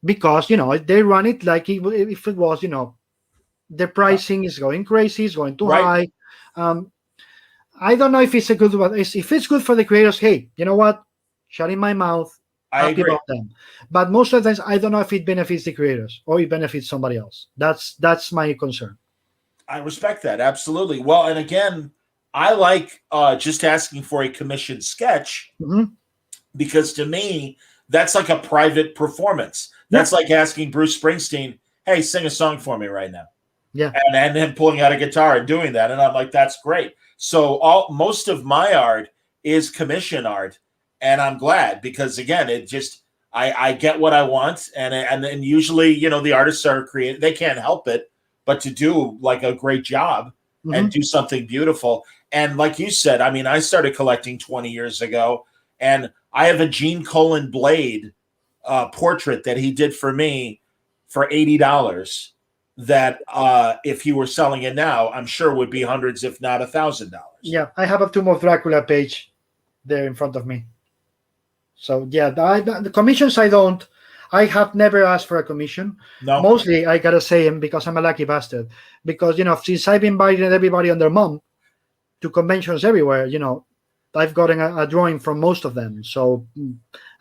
because they run it like if it was the pricing is going crazy, it's going too right? high. I don't know if it's a good one. If it's good for the creators, hey, you know what? Shutting my mouth, I happy agree. about them. But most of the times, I don't know if it benefits the creators or it benefits somebody else. That's my concern. I respect that absolutely. Well, and again, I like just asking for a commissioned sketch Mm-hmm. because to me, that's like a private performance. Yeah, That's like asking Bruce Springsteen, "Hey, sing a song for me right now," yeah. and him pulling out a guitar and doing that, and I'm like, "That's great." So most of my art is commission art, and I'm glad because again, it just I get what I want, and usually the artists are creative; they can't help it but to do like a great job Mm-hmm. and do something beautiful. And like you said, I mean, I started collecting 20 years ago, and I have a Gene Colan Blade portrait that he did for me for $80. That if he were selling it now, I'm sure would be hundreds, if not $1,000. Yeah, I have a Tomb of Dracula page there in front of me. So yeah, the commissions I don't. I have never asked for a commission. No, Mostly, I gotta say, because I'm a lucky bastard. Because since I've invited everybody and their mom to conventions everywhere, I've gotten a drawing from most of them. So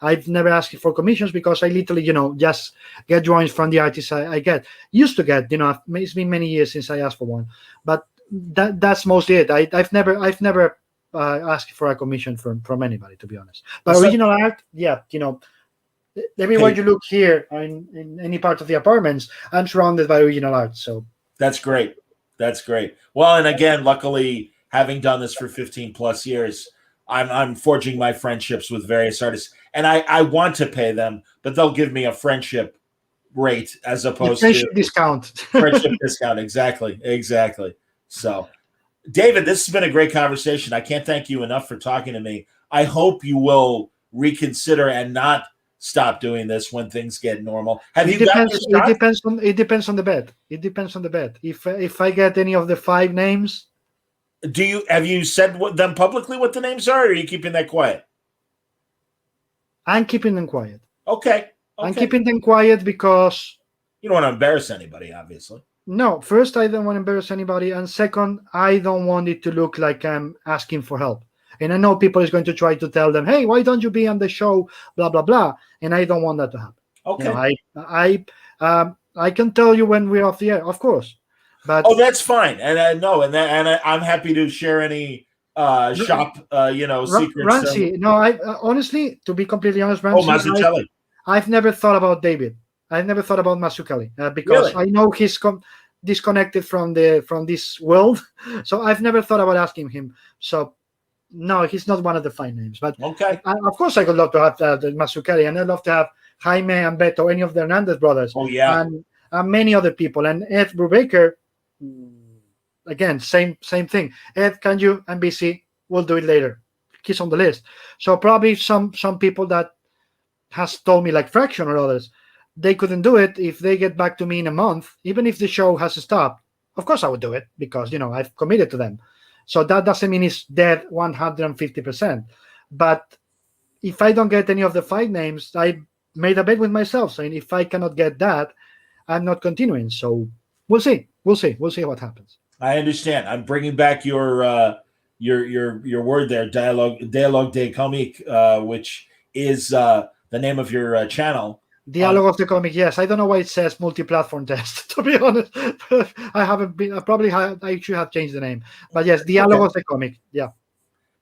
I've never asked for commissions because I literally, just get drawings from the artists I get. Used to get, it's been many years since I asked for one, but that's mostly it. I've never asked for a commission from anybody, to be honest. But so, original art, yeah, everywhere you look here in any part of the apartments, I'm surrounded by original art. So that's great. That's great. Well, and again, luckily, having done this for 15 plus years, I'm forging my friendships with various artists, and I want to pay them, but they'll give me a friendship rate as opposed to friendship discount. friendship discount. Exactly, exactly. So, David, this has been a great conversation. I can't thank you enough for talking to me. I hope you will reconsider and not stop doing this when things get normal. Have you gotten your shot? It depends on the bet. It depends on the bet. If I get any of the 5 names, Have you said them publicly what the names are, or are you keeping that quiet? I'm keeping them quiet. Okay. I'm keeping them quiet because You don't want to embarrass anybody, obviously. no, first I don't want to embarrass anybody, and second, I don't want it to look like I'm asking for help. And I know people is going to try to tell them, "Hey, why don't you be on the show?" Blah blah blah, and I don't want that to happen. Okay. I can tell you when we're off the air, of course, but That's fine. And I know, I'm happy to share any shop, secrets. Ramsey. No, I honestly, to be completely honest, Ramsey, Mazzucchelli. I've never thought about David. I've never thought about Mazzucchelli because Really? I know he's disconnected from this world, so I've never thought about asking him. So no, he's not one of the 5 names. But Okay. of course, I would love to have the Mazzucchelli, and I'd love to have Jaime and Beto, any of the Hernandez brothers, Oh yeah. and many other people, and Ed Brubaker. Again, same thing. Ed, can you? NBC, we'll do it later. He's on the list. So probably some people that has told me, like Fraction or others, they couldn't do it. If they get back to me in a month, even if the show has stopped, of course I would do it because I've committed to them. So that doesn't mean it's dead 150%. But if I don't get any of the 5 names, I made a bet with myself saying if I cannot get that, I'm not continuing. So we'll see. We'll see what happens. I understand. I'm bringing back your word there, dialogue de comique, which is the name of your channel. Dialogue of the comic, yes. I don't know why it says multi-platform test. To be honest, I haven't been. I should have changed the name. But yes, Dialogue of the comic. Yeah.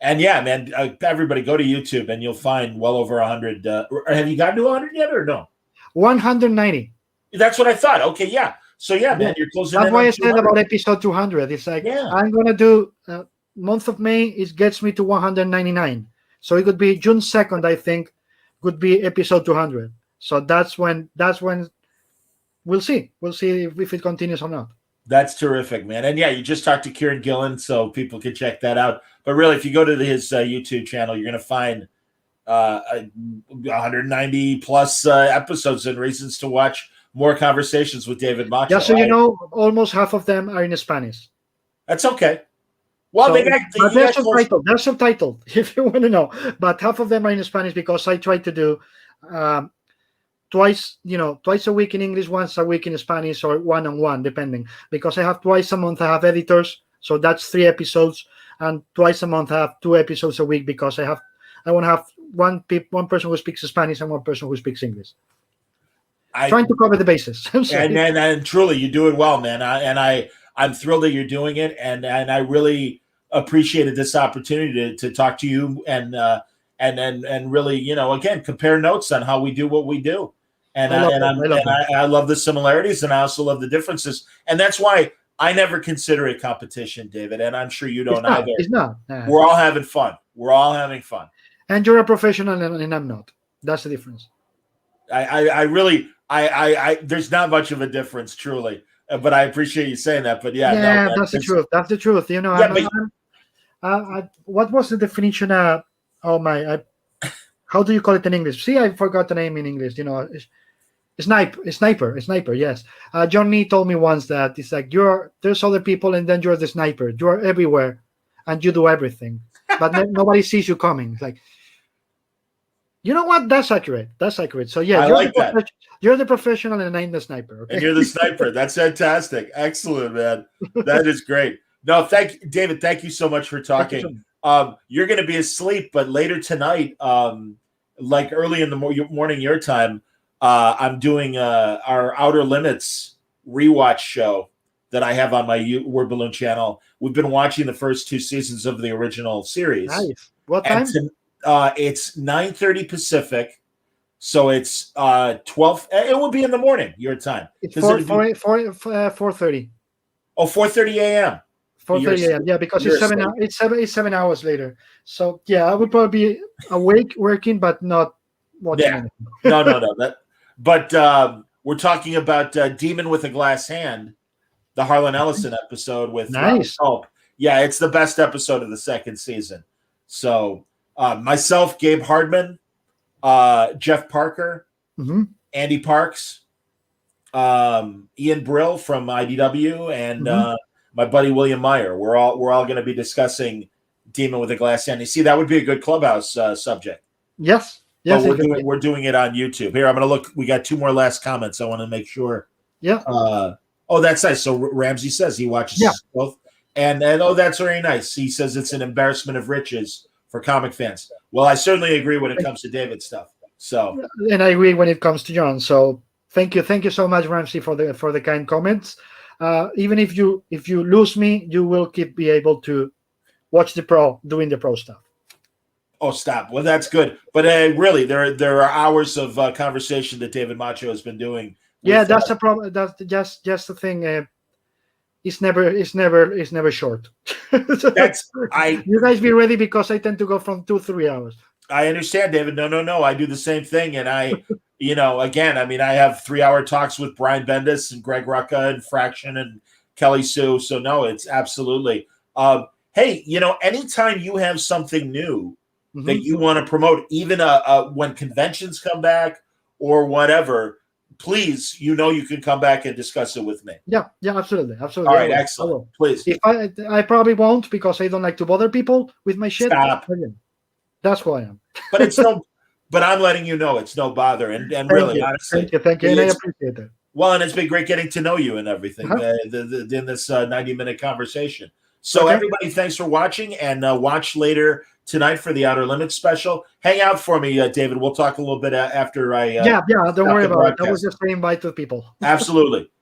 And yeah, man, everybody go to YouTube and you'll find well over 100. Have you gotten to 100 yet or no? 190. That's what I thought. Okay, yeah. So yeah, man, you're closing That's in why on I said 200. about episode 200. It's like, Yeah. I'm going to do month of May. It gets me to 199. So it could be June 2nd, I think, could be episode 200. So that's when we'll see. We'll see if it continues or not. That's terrific, man. And yeah, you just talked to Kieran Gillen, so people can check that out. But really, if you go to his YouTube channel, you're going to find 190 plus episodes and reasons to watch more conversations with David Macho. Just so you know, almost half of them are in Spanish. That's okay. Well, So, they're subtitled. They're subtitled, if you want to know. But half of them are in Spanish because I try to do twice a week in English, once a week in Spanish, or one-on-one, depending. Because I have twice a month, I have editors, so that's 3 episodes, and twice a month I have 2 episodes a week because I want to have one person who speaks Spanish and one person who speaks English. Trying to cover the bases. and truly, you do it well, man. I'm thrilled that you're doing it, and I really appreciated this opportunity to talk to you and really, again, compare notes on how we do what we do. And I love the similarities, and I also love the differences, and that's why I never consider it competition, David, and I'm sure you don't either. It's not. We're all having fun. We're all having fun. And you're a professional, and I'm not. That's the difference. I really there's not much of a difference, truly, but I appreciate you saying that. But that's the truth. That's the truth. What was the definition? How do you call it in English? See, I forgot the name in English. Sniper. Yes. Johnny told me once that it's like there's other people, and then you're the sniper. You are everywhere, and you do everything, but nobody sees you coming. It's like, you know what? That's accurate. So yeah, you're the professional, and I'm the sniper. Okay? And you're the sniper. That's fantastic. Excellent, man. That is great. No, David. Thank you so much for talking. You're going to be asleep, but later tonight, like early in the morning your time, I'm doing our Outer Limits rewatch show that I have on my Word Balloon channel. We've been watching the first 2 seasons of the original series. Nice. What time? It's 9:30 Pacific, so it's 12. It will be in the morning your time. It's 4:30. 4:30 a.m. 4:30 a.m. Yeah, because it's 7 hours later. So yeah, I would probably be awake working, but not watching anything. No. But we're talking about Demon with a Glass Hand, the Harlan Ellison episode with nice. Hope. Yeah, it's the best episode of the 2nd season. So myself, Gabe Hardman, Jeff Parker, Andy Parks, Ian Brill from IDW, and my buddy William Meyer. We're all going to be discussing Demon with a Glass Hand. You see, that would be a good Clubhouse subject. Yes. But we're doing it on YouTube. Here, I'm going to look. We got 2 more last comments. I want to make sure. Yeah. That's nice. So Ramsey says he watches both. And that's very nice. He says it's an embarrassment of riches for comic fans. Well, I certainly agree when it comes to David's stuff. So, and I agree when it comes to John. So thank you so much, Ramsey, for the kind comments. Even if you lose me, you will be able to watch doing the pro stuff. Oh, stop. Well, that's good. But really, there are hours of conversation that David Macho has been doing. Yeah, that's the problem. That's just the thing. It's never short. You guys be ready, because I tend to go from 2-3 hours. I understand, David. No. I do the same thing, and I, again, I mean, I have 3-hour talks with Brian Bendis and Greg Rucka and Fraction and Kelly Sue. So no, it's absolutely. Hey, anytime you have something new that you want to promote, even when conventions come back or whatever, please, you can come back and discuss it with me. Yeah, absolutely. All right, excellent. Please. If I probably won't, because I don't like to bother people with my shit. Stop. That's who I am. But I'm letting you know it's no bother, and really, honestly, thank you, and I appreciate that. Well, and it's been great getting to know you and everything in this 90-minute conversation. So everybody, thanks for watching, and watch later tonight for the Outer Limits special. Hang out for me, David. We'll talk a little bit after I. Don't worry about it. That was just an invite to people. Absolutely.